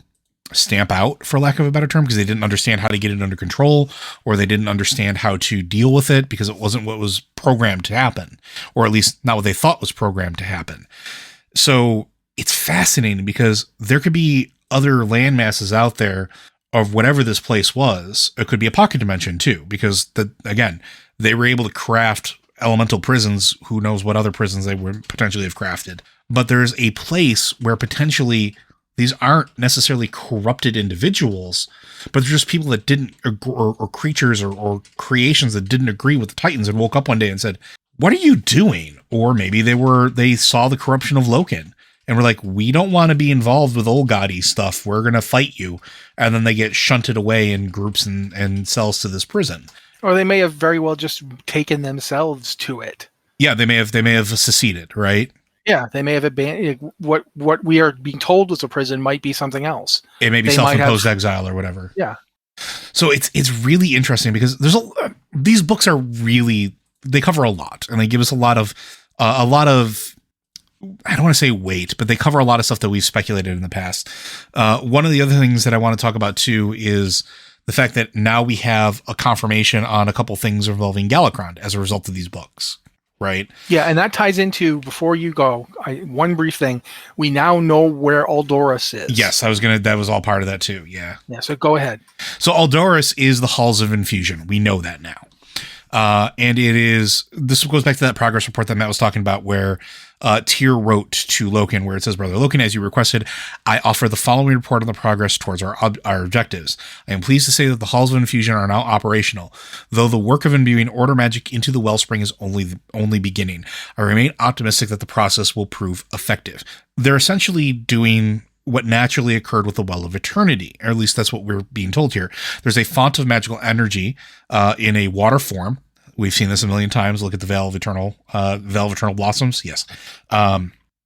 stamp out, for lack of a better term, because they didn't understand how to get it under control, or they didn't understand how to deal with it because it wasn't what was programmed to happen, or at least not what they thought was programmed to happen. So it's fascinating because there could be other land masses out there of whatever this place was. It could be a pocket dimension too, because again, they were able to craft elemental prisons. Who knows what other prisons they would potentially have crafted, but there's a place where potentially these aren't necessarily corrupted individuals, but they're just people that didn't, or creatures or creations that didn't agree with the Titans and woke up one day and said, "What are you doing?" Or maybe they saw the corruption of Loken and were like, "We don't want to be involved with old goddy stuff. We're going to fight you." And then they get shunted away in groups and cells to this prison. Or they may have very well just taken themselves to it. Yeah, they may have seceded, right? Yeah, they may have abandoned what we are being told was a prison might be something else. It may be self-imposed exile or whatever. Yeah. So it's really interesting because these books are really, they cover a lot, and they give us a lot of I don't want to say weight, but they cover a lot of stuff that we've speculated in the past. One of the other things that I want to talk about too is the fact that now we have a confirmation on a couple things involving Galakrond as a result of these books. right? Yeah, and that ties into, before you go, one brief thing. We now know where Uldoris is. Yes, that was all part of that too. Yeah. Yeah, so go ahead. So Uldoris is the Halls of Infusion. We know that now. And this goes back to that progress report that Matt was talking about, where Tyr wrote to Loken, where it says, "Brother Loken, as you requested, I offer the following report on the progress towards our objectives. I am pleased to say that the Halls of Infusion are now operational, though the work of imbuing order magic into the wellspring is only beginning. I remain optimistic that the process will prove effective." They're essentially doing what naturally occurred with the Well of Eternity, or at least that's what we're being told here. There's a font of magical energy in a water form. We've seen this a million times. Look at the Veil of Eternal Blossoms. Yes.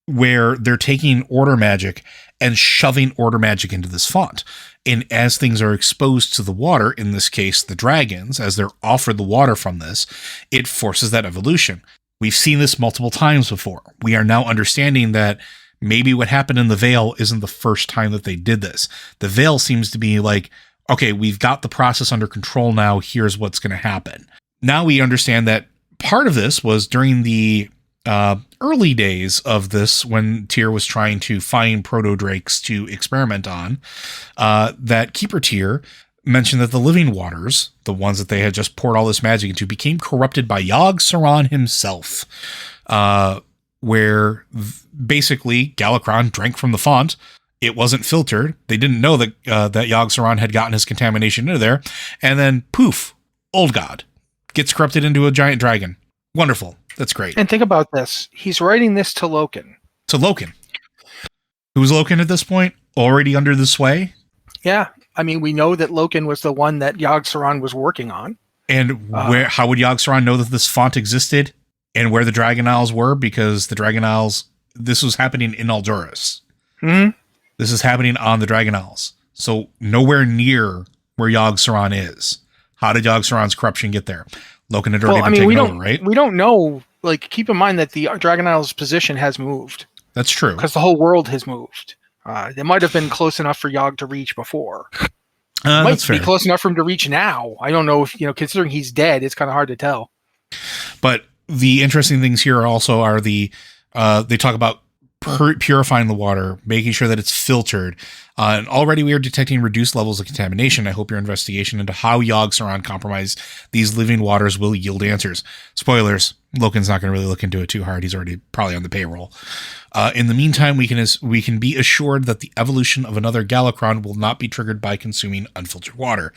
Where they're taking order magic and shoving order magic into this font. And as things are exposed to the water, in this case, the dragons, as they're offered the water from this, it forces that evolution. We've seen this multiple times before. We are now understanding that maybe what happened in the Veil isn't the first time that they did this. The Veil seems to be like, okay, we've got the process under control now. Here's what's going to happen. Now we understand that part of this was during the early days of this, when Tyr was trying to find proto-drakes to experiment on, that Keeper Tyr mentioned that the living waters, the ones that they had just poured all this magic into, became corrupted by Yogg-Saron himself, where basically Galakron drank from the font. It wasn't filtered. They didn't know that that Yogg-Saron had gotten his contamination into there. And then poof, old god gets corrupted into a giant dragon. Wonderful. That's great. And think about this. He's writing this to Loken. To Loken. Who's Loken at this point? Already under the sway? Yeah. I mean, we know that Loken was the one that Yogg-Saron was working on. And how would Yogg-Saron know that this font existed and where the Dragon Isles were? Because the Dragon Isles, this was happening in Ulduris. Mm-hmm. This is happening on the Dragon Isles. So nowhere near where Yogg-Saron is. How did Yogg-Saron's corruption get there? Loken had already been taken over, right? We don't know. Like, keep in mind that the Dragon Isles position has moved. That's true. Because the whole world has moved. They might have been close enough for Yogg to reach before. Might be close enough for him to reach now. I don't know if, considering he's dead, it's kind of hard to tell. But the interesting things here also are they talk about purifying the water, making sure that it's filtered. And already we are detecting reduced levels of contamination. I hope your investigation into how Yogg-Saron compromised these living waters will yield answers. Spoilers, Loken's not going to really look into it too hard. He's already probably on the payroll. In the meantime, we can be assured that the evolution of another Galakron will not be triggered by consuming unfiltered water.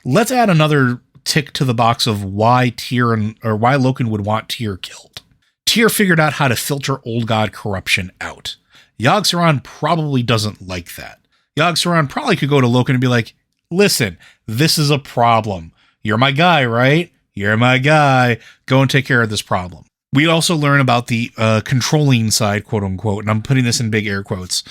Let's add another tick to the box of why Loken would want Tyr killed. Tyr figured out how to filter old god corruption out. Yogg-Saron probably doesn't like that. Yogg-Saron probably could go to Loken and be like, listen, this is a problem. You're my guy, right? You're my guy. Go and take care of this problem. We also learn about the controlling side, quote unquote, and I'm putting this in big air quotes.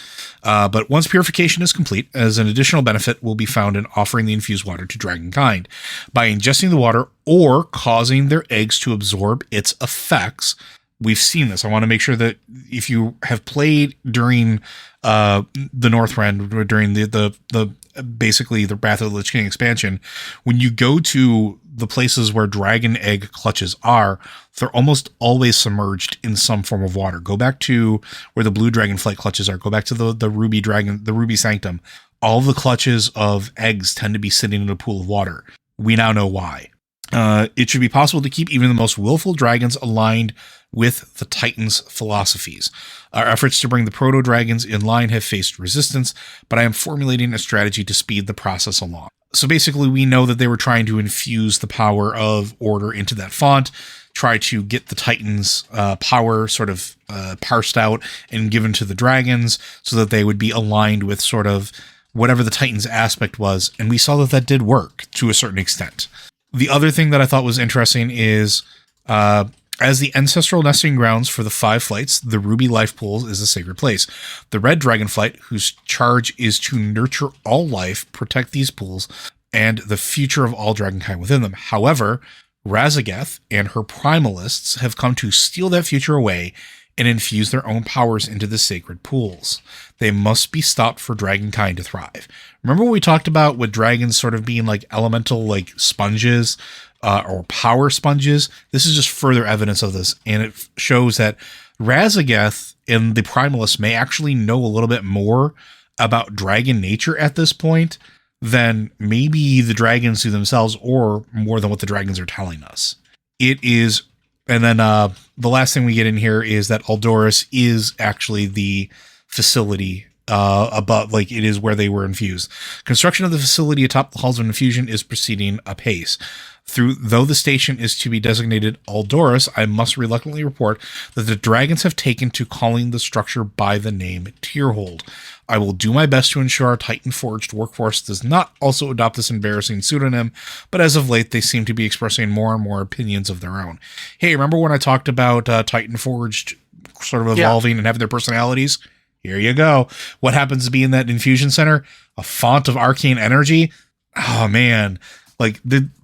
But once purification is complete, as an additional benefit will be found in offering the infused water to dragonkind. By ingesting the water or causing their eggs to absorb its effects, we've seen this. I want to make sure that if you have played during the Northrend, during the basically the Wrath of the Lich King expansion, when you go to the places where dragon egg clutches are, they're almost always submerged in some form of water. Go back to where the blue Dragonflight clutches are. Go back to the Ruby Sanctum. All the clutches of eggs tend to be sitting in a pool of water. We now know why. It should be possible to keep even the most willful dragons aligned with the Titan's philosophies. Our efforts to bring the proto-dragons in line have faced resistance, but I am formulating a strategy to speed the process along. So basically, we know that they were trying to infuse the power of order into that font, try to get the Titan's power sort of parsed out and given to the dragons so that they would be aligned with sort of whatever the Titan's aspect was. And we saw that that did work to a certain extent. The other thing that I thought was interesting is, as the ancestral nesting grounds for the 5 flights, the Ruby Life Pool is a sacred place. The Red Dragonflight, whose charge is to nurture all life, protect these pools, and the future of all dragonkind within them. However, Razageth and her primalists have come to steal that future away and infuse their own powers into the sacred pools. They must be stopped for dragonkind to thrive. Remember what we talked about with dragons sort of being like elemental, like sponges, or power sponges. This is just further evidence of this, and it shows that Razageth and the Primalists may actually know a little bit more about dragon nature at this point than maybe the dragons do themselves, or more than what the dragons are telling us. It is, and then the last thing we get in here is that Aldoris is actually the facility above, like it is where they were infused. Construction of the facility atop the halls of infusion is proceeding apace. Though the station is to be designated Aldoris, I must reluctantly report that the dragons have taken to calling the structure by the name Tierhold. I will do my best to ensure our Titan-forged workforce does not also adopt this embarrassing pseudonym, but as of late, they seem to be expressing more and more opinions of their own. Hey, remember when I talked about Titan-forged sort of evolving and having their personalities? Here you go. What happens to be in that infusion center? A font of arcane energy? Oh, man. Like,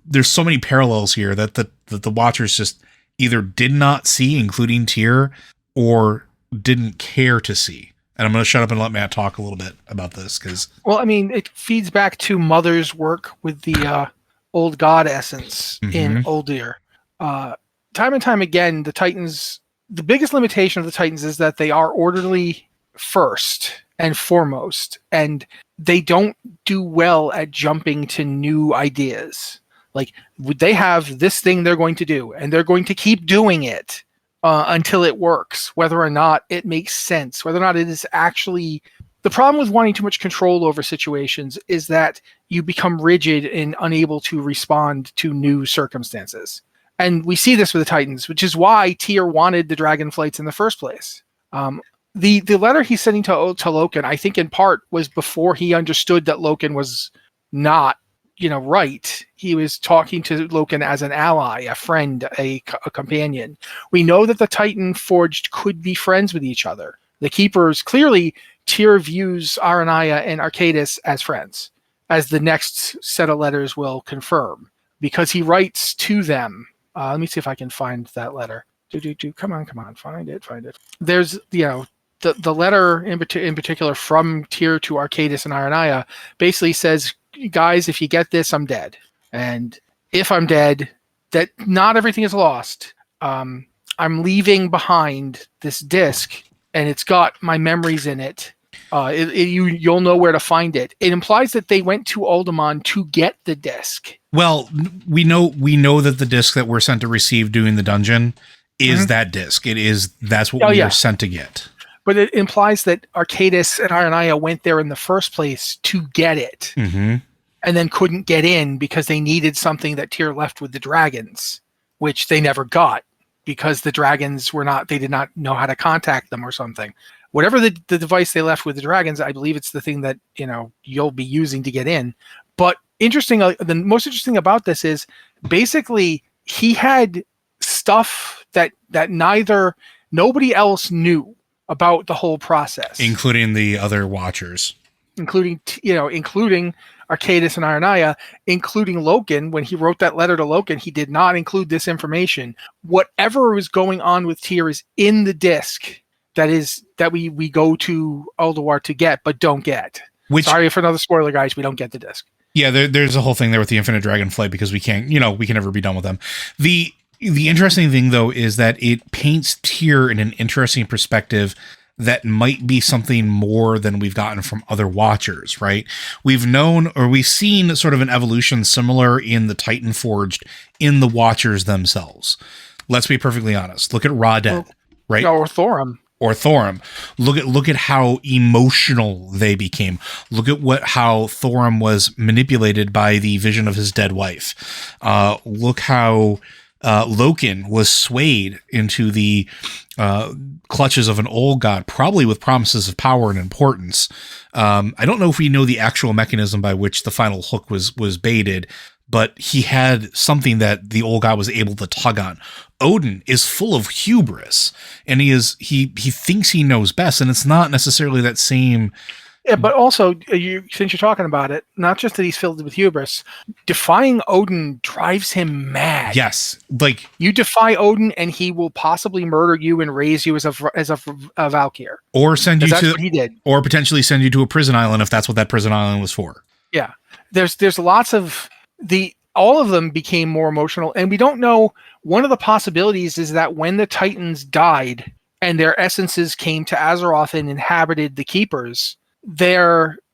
there's so many parallels here that the Watchers just either did not see, including Tyr, or didn't care to see. And I'm going to shut up and let Matt talk a little bit about this. Well, I mean, it feeds back to Mother's work with the old god essence in Uldir. Time and time again, the Titans, the biggest limitation of the Titans is that they are orderly first and foremost, and they don't do well at jumping to new ideas. Like, would they have this thing they're going to do, and they're going to keep doing it until it works, whether or not it makes sense, whether or not it is actually... The problem with wanting too much control over situations is that you become rigid and unable to respond to new circumstances. And we see this with the Titans, which is why Tyr wanted the Dragonflights in the first place. The letter he's sending to Loken, I think in part was before he understood that Loken was not, right. He was talking to Loken as an ally, a friend, a companion. We know that the Titan Forged could be friends with each other. The Keepers, clearly, Tyr views Aranaya and Arcadis as friends, as the next set of letters will confirm, because he writes to them. Let me see if I can find that letter. Come on, find it. There's, the letter in particular from Tyr to Arcadis and Aranaya basically says, guys, if you get this, I'm dead. And if I'm dead, that not everything is lost. I'm leaving behind this disc, and it's got my memories in it. You'll know where to find it. It implies that they went to Uldaman to get the disc. Well, we know that the disc that we're sent to receive doing the dungeon is that disc. That's what we were sent to get. But it implies that Arcadis and Aranaya went there in the first place to get it, and then couldn't get in because they needed something that Tyr left with the dragons, which they never got because the dragons they did not know how to contact them or something. Whatever the device they left with the dragons, I believe it's the thing that you'll be using to get in. But the most interesting about this is basically he had stuff that nobody else knew about the whole process, including the other Watchers, including Arcadis and Aranaya, including Loken. When he wrote that letter to Loken, he did not include this information. Whatever was going on with Tyr is in the disc that we go to Ulduar to get, but don't get. Sorry for another spoiler, guys. We don't get the disc. Yeah, there's a whole thing there with the Infinite Dragonflight because we can't, we can never be done with them. The interesting thing, though, is that it paints Tyr in an interesting perspective that might be something more than we've gotten from other Watchers, right? We've seen sort of an evolution similar in the Titan Forged in the Watchers themselves. Let's be perfectly honest. Look at Ra-Den, right? Or Thorum. Look at how emotional they became. Look at how Thorum was manipulated by the vision of his dead wife. Look how Loken was swayed into the clutches of an old god, probably with promises of power and importance. I don't know if we know the actual mechanism by which the final hook was baited, but he had something that the old god was able to tug on. Odin is full of hubris, and he thinks he knows best, and it's not necessarily that same. Yeah, but also, since you're talking about it, not just that he's filled with hubris, defying Odin drives him mad. Yes, like you defy Odin, and he will possibly murder you and raise you as a Valkyr, or send you to what he did, or potentially send you to a prison island if that's what that prison island was for. Yeah, there's lots of all of them became more emotional. And we don't know, one of the possibilities is that when the Titans died and their essences came to Azeroth and inhabited the Keepers,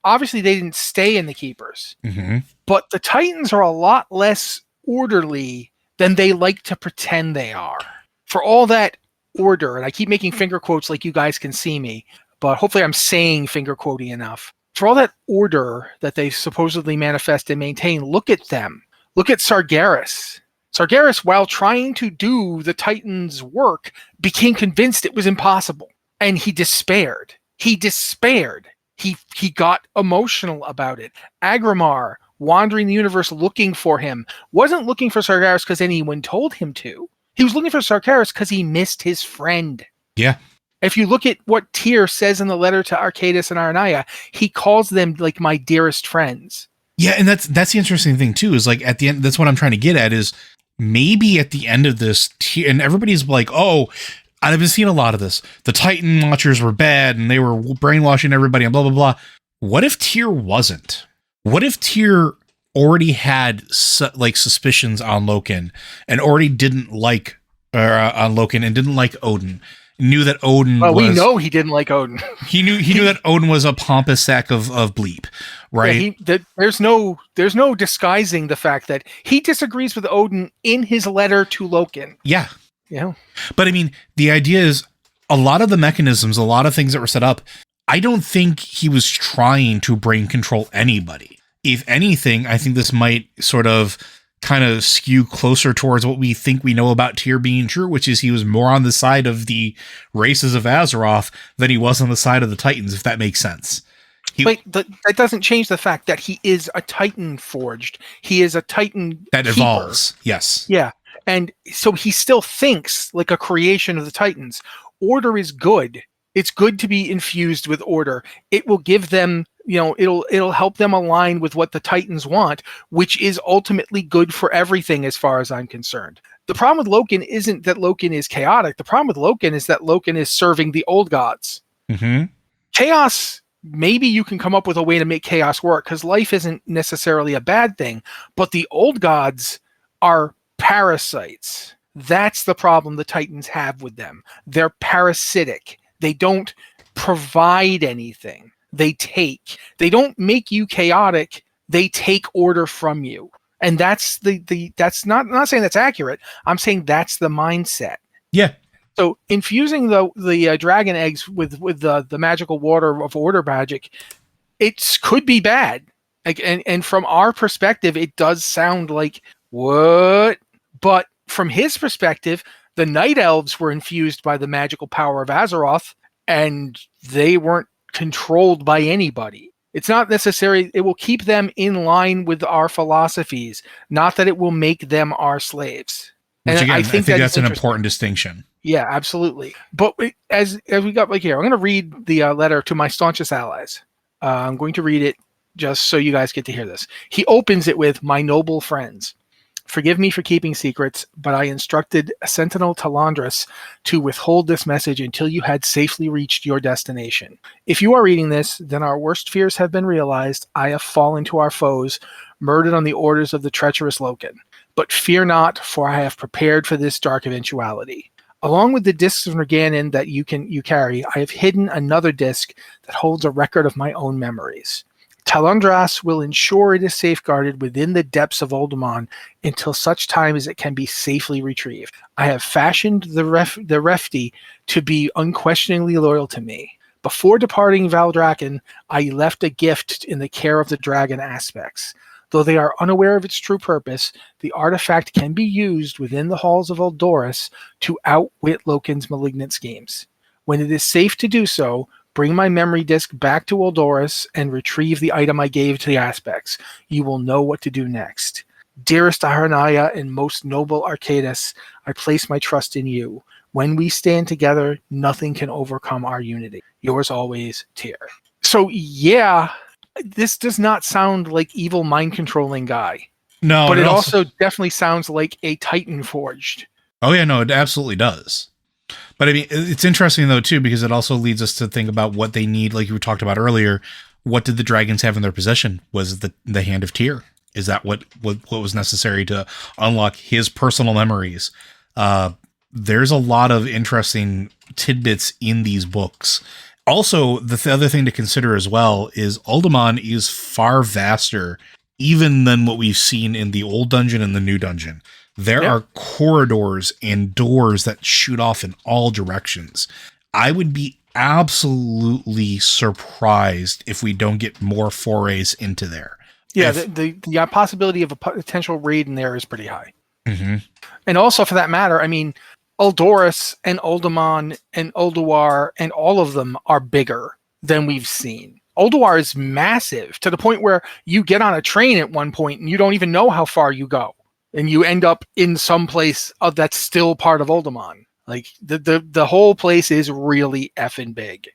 obviously they didn't stay in the Keepers. Mm-hmm. But the Titans are a lot less orderly than they like to pretend they are. For all that order, and I keep making finger quotes like you guys can see me, but hopefully I'm saying finger quoting enough. For all that order that they supposedly manifest and maintain, look at them. Look at Sargeras. Sargeras, while trying to do the Titans' work, became convinced it was impossible. And he despaired. He got emotional about it. Agrimar, wandering the universe looking for him, wasn't looking for Sargeras because anyone told him to. He was looking for Sargeras because he missed his friend. Yeah. If you look at what Tyr says in the letter to Arcadis and Aranaya, he calls them like my dearest friends. Yeah, and that's the interesting thing too, is like at the end, that's what I'm trying to get at, is maybe at the end of this, and everybody's like, oh, I've been seeing a lot of this. The Titan Watchers were bad and they were brainwashing everybody and blah, blah, blah. What if Tyr wasn't? What if Tyr already had suspicions on Loken and already didn't like on Loken and didn't like Odin? Knew that Odin we know he didn't like Odin. he knew that Odin was a pompous sack of bleep, right? Yeah, there's no disguising the fact that he disagrees with Odin in his letter to Loken. Yeah. Yeah. But I mean, the idea is a lot of the mechanisms, a lot of things that were set up, I don't think he was trying to brain control anybody. If anything, I think this might sort of kind of skew closer towards what we think we know about Tyr being true, which is he was more on the side of the races of Azeroth than he was on the side of the Titans, if that makes sense. That doesn't change the fact that he is a Titan forged. He is a Titan that keeper. Evolves. Yes. Yeah. And so he still thinks like a creation of the Titans. Order is good. It's good to be infused with order. It will give them, it'll help them align with what the Titans want, which is ultimately good for everything as far as I'm concerned. The problem with Loken isn't that Loken is chaotic. The problem with Loken is that Loken is serving the old gods. Mm-hmm. Chaos, maybe you can come up with a way to make chaos work, because life isn't necessarily a bad thing, but the old gods are parasites. That's the problem the Titans have with them. They're parasitic. They don't provide anything. They take. They don't make you chaotic. They take order from you. And that's that's not saying that's accurate. I'm saying that's the mindset. Yeah. So infusing the dragon eggs with the magical water of order magic, it could be bad. And from our perspective, it does sound like what? But from his perspective, the Night Elves were infused by the magical power of Azeroth, and they weren't controlled by anybody. It's not necessary. It will keep them in line with our philosophies, not that it will make them our slaves. Which and again, I think that's an interesting. important distinction. Yeah, absolutely. But as we got like here, I'm going to read the letter to my staunchest allies. I'm going to read it just so you guys get to hear this. He opens it with, "My noble friends, forgive me for keeping secrets, but I instructed Sentinel Talandris to withhold this message until you had safely reached your destination. If you are reading this, then our worst fears have been realized. I have fallen to our foes, murdered on the orders of the treacherous Loken. But fear not, for I have prepared for this dark eventuality. Along with the discs of Nerganon that you carry, I have hidden another disc that holds a record of my own memories. Talandras will ensure it is safeguarded within the depths of Uldaman until such time as it can be safely retrieved. I have fashioned the Refti to be unquestioningly loyal to me. Before departing Valdraken, I left a gift in the care of the dragon aspects. Though they are unaware of its true purpose, the artifact can be used within the halls of Uldoris to outwit Loken's malignant schemes. When it is safe to do so, bring my memory disk back to Uldoris and retrieve the item I gave to the aspects. You will know what to do next. Dearest Aranaya and most noble Arcadis, I place my trust in you. When we stand together, nothing can overcome our unity. Yours always, Tyr." So yeah, this does not sound like evil mind controlling guy. No, but it also definitely sounds like a Titan forged. Oh yeah, no, it absolutely does. But I mean, it's interesting though too, because it also leads us to think about what they need. Like you talked about earlier, what did the dragons have in their possession? Was the hand of Tyr? Is that what was necessary to unlock his personal memories? There's a lot of interesting tidbits in these books. Also, the other thing to consider as well is Uldaman is far vaster even than what we've seen in the old dungeon and the new dungeon. There are corridors and doors that shoot off in all directions. I would be absolutely surprised if we don't get more forays into there. Yeah, the possibility of a potential raid in there is pretty high. Mm-hmm. And also, for that matter, I mean, Uldoris and Uldaman and Ulduar and all of them are bigger than we've seen. Ulduar is massive to the point where you get on a train at one point and you don't even know how far you go. And you end up in some place that's still part of Uldaman. Like the whole place is really effing big.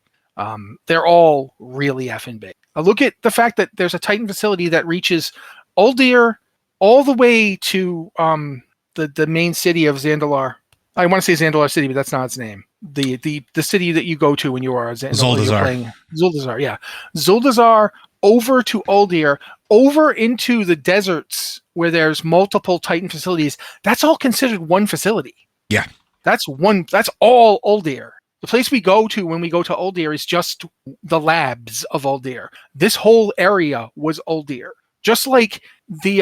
They're all really effing big. Look at the fact that there's a Titan facility that reaches Uldir all the way to the main city of Zandalar. I want to say Zandalar City, but that's not its name. The city that you go to when you are Zuldazar. Zuldazar, yeah. Zuldazar over to Uldir, over into the deserts where there's multiple Titan facilities. That's all considered one facility. Yeah. That's all Uldir. The place we go to when we go to Uldir is just the labs of Uldir. This whole area was Uldir. Just like the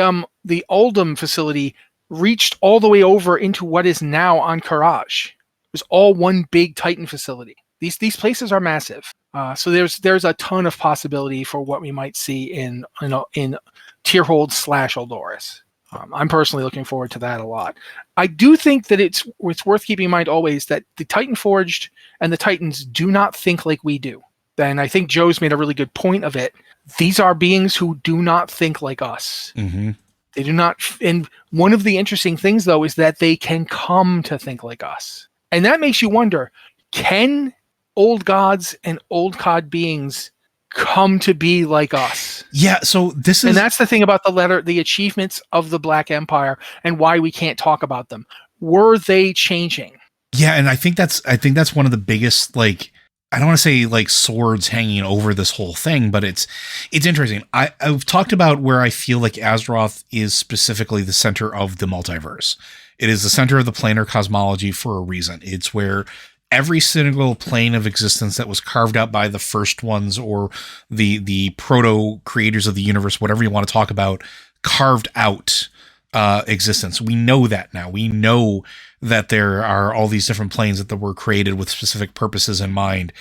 Uldam facility reached all the way over into what is now on Courage. It was all one big Titan facility. These places are massive. So there's a ton of possibility for what we might see in Tierhold / Uldoris. I'm personally looking forward to that a lot. I do think that it's worth keeping in mind always that the Titan Forged and the Titans do not think like we do. And I think Joe's made a really good point of it. These are beings who do not think like us. Mm-hmm. They do not. And one of the interesting things, though, is that they can come to think like us. And that makes you wonder, can old gods and old cod beings come to be like us? Yeah, so and that's the thing about the achievements of the Black Empire and why we can't talk about them. Were they changing? Yeah, and I think that's one of the biggest, like, I don't want to say like swords hanging over this whole thing, but it's interesting. I've talked about where I feel like Azeroth is specifically the center of the multiverse. It is the center of the planar cosmology for a reason. It's where every single plane of existence that was carved out by the first ones or the proto creators of the universe, whatever you want to talk about, carved out existence. We know that now. We know that there are all these different planes that were created with specific purposes in mind.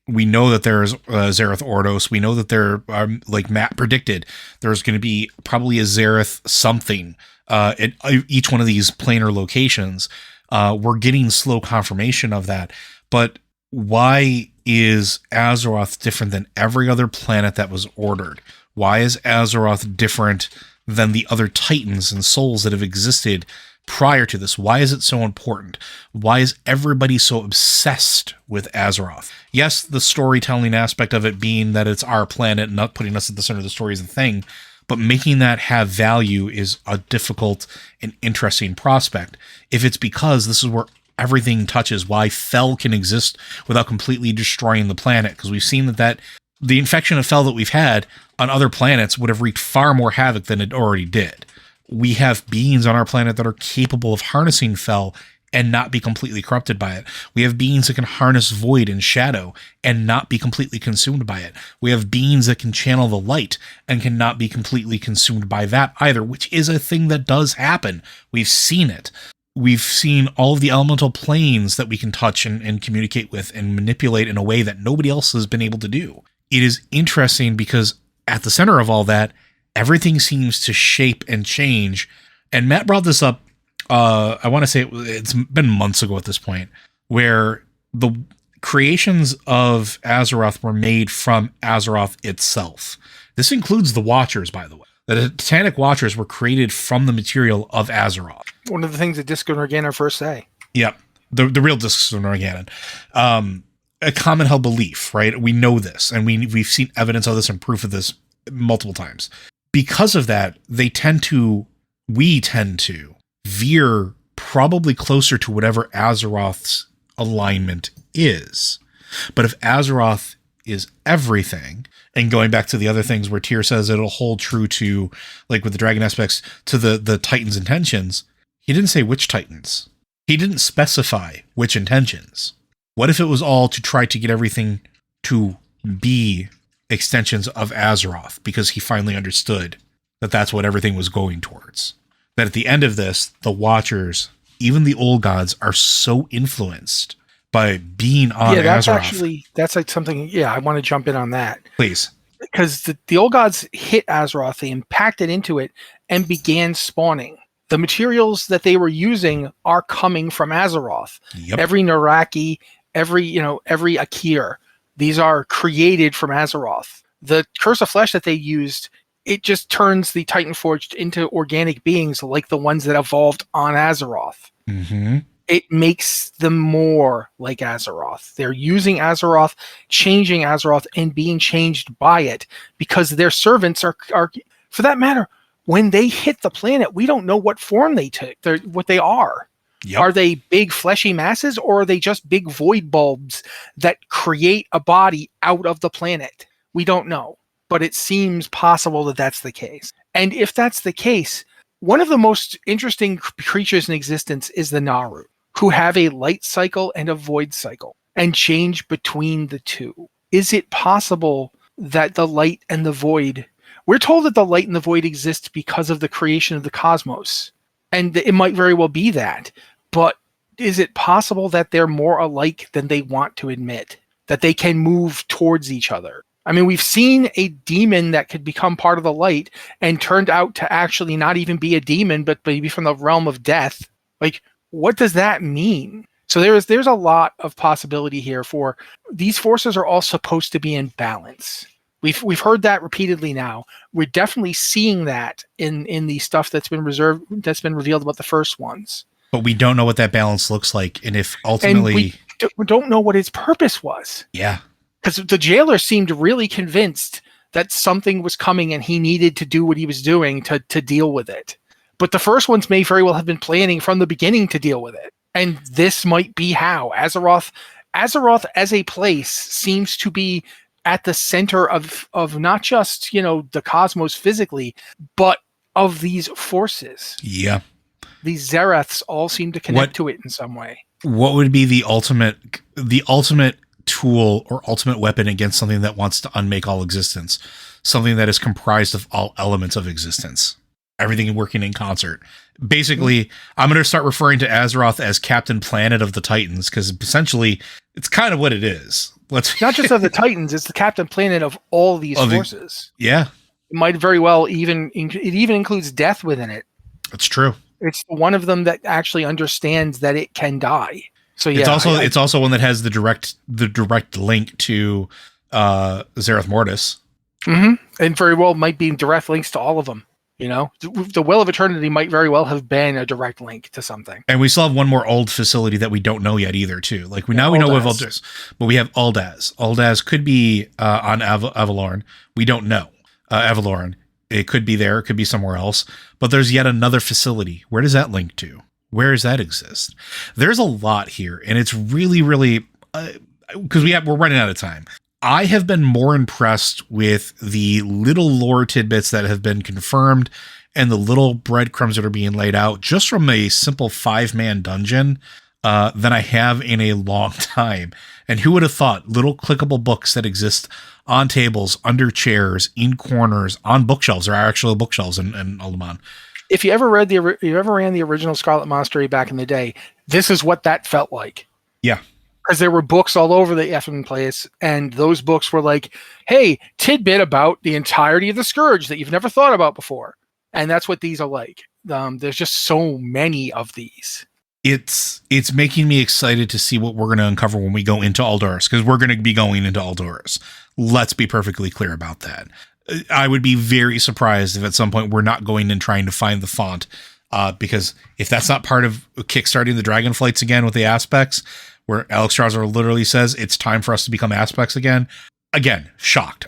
We know that there's Zereth Ordos. We know that there are, like Matt predicted, there's going to be probably a Zereth something at each one of these planar locations. We're getting slow confirmation of that. But why is Azeroth different than every other planet that was ordered? Why is Azeroth different than the other Titans and souls that have existed prior to this? Why is it so important? Why is everybody so obsessed with Azeroth? Yes, the storytelling aspect of it being that it's our planet, not putting us at the center of the story is the thing, but making that have value is a difficult and interesting prospect. If it's because this is where everything touches, why Fel can exist without completely destroying the planet, because we've seen that the infection of Fel that we've had on other planets would have wreaked far more havoc than it already did. We have beings on our planet that are capable of harnessing Fel and not be completely corrupted by it. We have beings that can harness void and shadow and not be completely consumed by it. We have beings that can channel the light and cannot be completely consumed by that either, which is a thing that does happen. We've seen it. We've seen all of the elemental planes that we can touch and communicate with and manipulate in a way that nobody else has been able to do. It is interesting because at the center of all that, everything seems to shape and change. And Matt brought this up, I want to say it's been months ago at this point, where the creations of Azeroth were made from Azeroth itself. This includes the Watchers, by the way. The Titanic Watchers were created from the material of Azeroth. One of the things that Disco and Organa first say. Yep. The real Disco and Organa. A common held belief, right? We know this, and we've seen evidence of this and proof of this multiple times. Because of that, we tend to veer probably closer to whatever Azeroth's alignment is. But if Azeroth is everything. And going back to the other things where Tyr says it'll hold true to, like with the dragon aspects, to the Titan's intentions, he didn't say which Titans. He didn't specify which intentions. What if it was all to try to get everything to be extensions of Azeroth, because he finally understood that that's what everything was going towards? That at the end of this, the Watchers, even the old gods, are so influenced by being on Azeroth. That's like something, I want to jump in on that. Please. Because the old gods hit Azeroth, they impacted into it and began spawning. The materials that they were using are coming from Azeroth. Yep. Every Naraki, every Akir, these are created from Azeroth. The Curse of Flesh that they used, it just turns the Titan Forged into organic beings like the ones that evolved on Azeroth. Mm-hmm. It makes them more like Azeroth. They're using Azeroth, changing Azeroth, and being changed by it because their servants are for that matter, when they hit the planet, we don't know what form they took. What they are. Yep. Are they big fleshy masses, or are they just big void bulbs that create a body out of the planet? We don't know, but it seems possible that that's the case. And if that's the case, one of the most interesting creatures in existence is the Naru, who have a light cycle and a void cycle and change between the two. Is it possible that the light and the void, we're told that the light and the void exist because of the creation of the cosmos, and it might very well be that, but is it possible that they're more alike than they want to admit, that they can move towards each other? I mean, we've seen a demon that could become part of the light and turned out to actually not even be a demon, but maybe from the realm of death. Like, what does that mean? So there's a lot of possibility here for these forces are all supposed to be in balance. We've heard that repeatedly now. We're definitely seeing that in the stuff that's been revealed about the first ones. But we don't know what that balance looks like, and if ultimately we don't know what its purpose was. Yeah. Because the jailer seemed really convinced that something was coming and he needed to do what he was doing to deal with it. But the first ones may very well have been planning from the beginning to deal with it. And this might be how. Azeroth as a place seems to be at the center of not just, the cosmos physically, but of these forces. Yeah. These Zereths all seem to connect to it in some way. What would be the ultimate tool or ultimate weapon against something that wants to unmake all existence? Something that is comprised of all elements of existence. Everything working in concert. Basically, I'm going to start referring to Azeroth as Captain Planet of the Titans, because essentially it's kind of what it is. Not just of the Titans, it's the Captain Planet of all these forces. Yeah. It might very well it even includes death within it. That's true. It's one of them that actually understands that it can die. So yeah, it's also one that has the direct link to Zereth Mortis. Mm-hmm. And very well might be direct links to all of them. The Well of Eternity might very well have been a direct link to something. And we still have one more old facility that we don't know yet either, too. Like we know of Uldaz, but we have Uldaz. Uldaz could be on Avalorn. We don't know. Avalorn. It could be there. It could be somewhere else. But there's yet another facility. Where does that link to? Where does that exist? There's a lot here, and it's really, really because we're running out of time. I have been more impressed with the little lore tidbits that have been confirmed and the little breadcrumbs that are being laid out just from a simple 5-man dungeon than I have in a long time. And who would have thought little clickable books that exist on tables, under chairs, in corners, on bookshelves? There are actual bookshelves in Uldaman. If you ever ran the original Scarlet Monastery back in the day, this is what that felt like. Yeah. Because there were books all over the effing place, and those books were like, hey, tidbit about the entirety of the Scourge that you've never thought about before. And that's what these are like. There's just so many of these. It's making me excited to see what we're going to uncover when we go into Ulduris, because we're going to be going into Ulduris. Let's be perfectly clear about that. I would be very surprised if at some point we're not going and trying to find the font, because if that's not part of kickstarting the Dragonflights again with the aspects, where Alex Strasser literally says it's time for us to become aspects again. Again, shocked.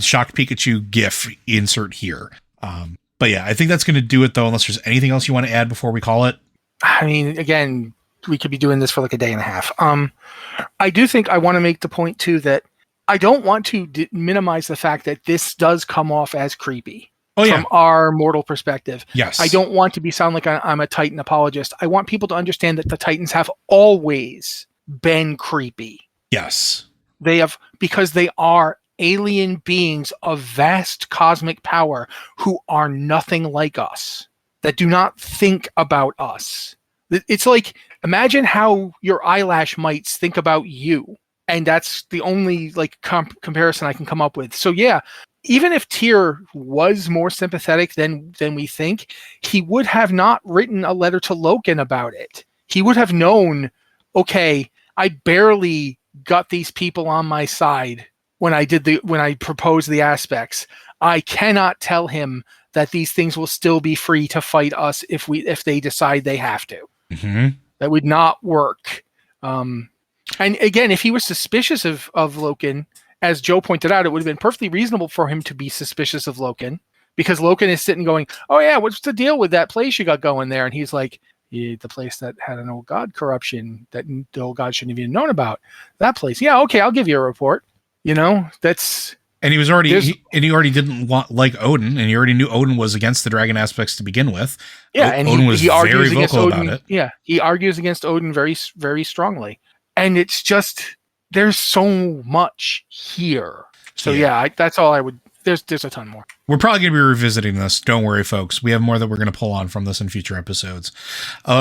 Shocked Pikachu GIF insert here. But yeah, I think that's going to do it though, unless there's anything else you want to add before we call it. I mean, again, we could be doing this for like a day and a half. I do think I want to make the point too that I don't want to minimize the fact that this does come off as creepy yeah. from our mortal perspective. Yes. I don't want to sound like I'm a Titan apologist. I want people to understand that the Titans have always been creepy. Yes. Because they are alien beings of vast cosmic power who are nothing like us, that do not think about us. It's like, imagine how your eyelash mites think about you. And that's the only like comparison I can come up with. So yeah, even if Tyr was more sympathetic than we think, he would have not written a letter to Loken about it. He would have known, okay, I barely got these people on my side when I proposed the aspects. I cannot tell him that these things will still be free to fight us if they decide they have to. Mm-hmm. That would not work. And again, if he was suspicious of Loken, as Joe pointed out, it would have been perfectly reasonable for him to be suspicious of Loken, because Loken is sitting going, oh yeah, what's the deal with that place you got going there? And he's like, yeah, the place that had an old god corruption that the old god shouldn't have even known about. That place. Yeah, okay, I'll give you a report. You know, that's... And he was already, he already didn't like Odin, and he already knew Odin was against the dragon aspects to begin with. Yeah, and Odin was he argues very vocal Odin, about it. Yeah, he argues against Odin very, very strongly. And it's just, there's so much here. So yeah, that's all I would... There's a ton more. We're probably going to be revisiting this. Don't worry, folks. We have more that we're going to pull on from this in future episodes.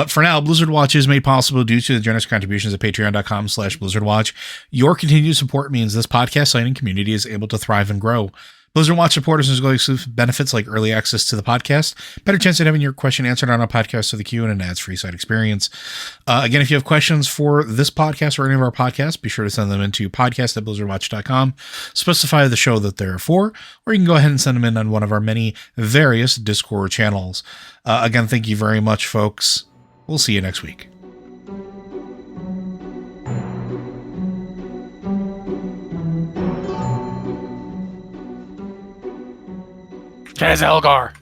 For now, Blizzard Watch is made possible due to the generous contributions at patreon.com/BlizzardWatch. Your continued support means this podcast site and community is able to thrive and grow. Blizzard Watch supporters enjoy exclusive benefits like early access to the podcast, better chance at having your question answered on a podcast of the queue, and an ads-free site experience. Again, if you have questions for this podcast or any of our podcasts, be sure to send them into podcast@blizzardwatch.com. Specify the show that they're for, or you can go ahead and send them in on one of our many various Discord channels. Again, thank you very much, folks. We'll see you next week. Kaz Elgar.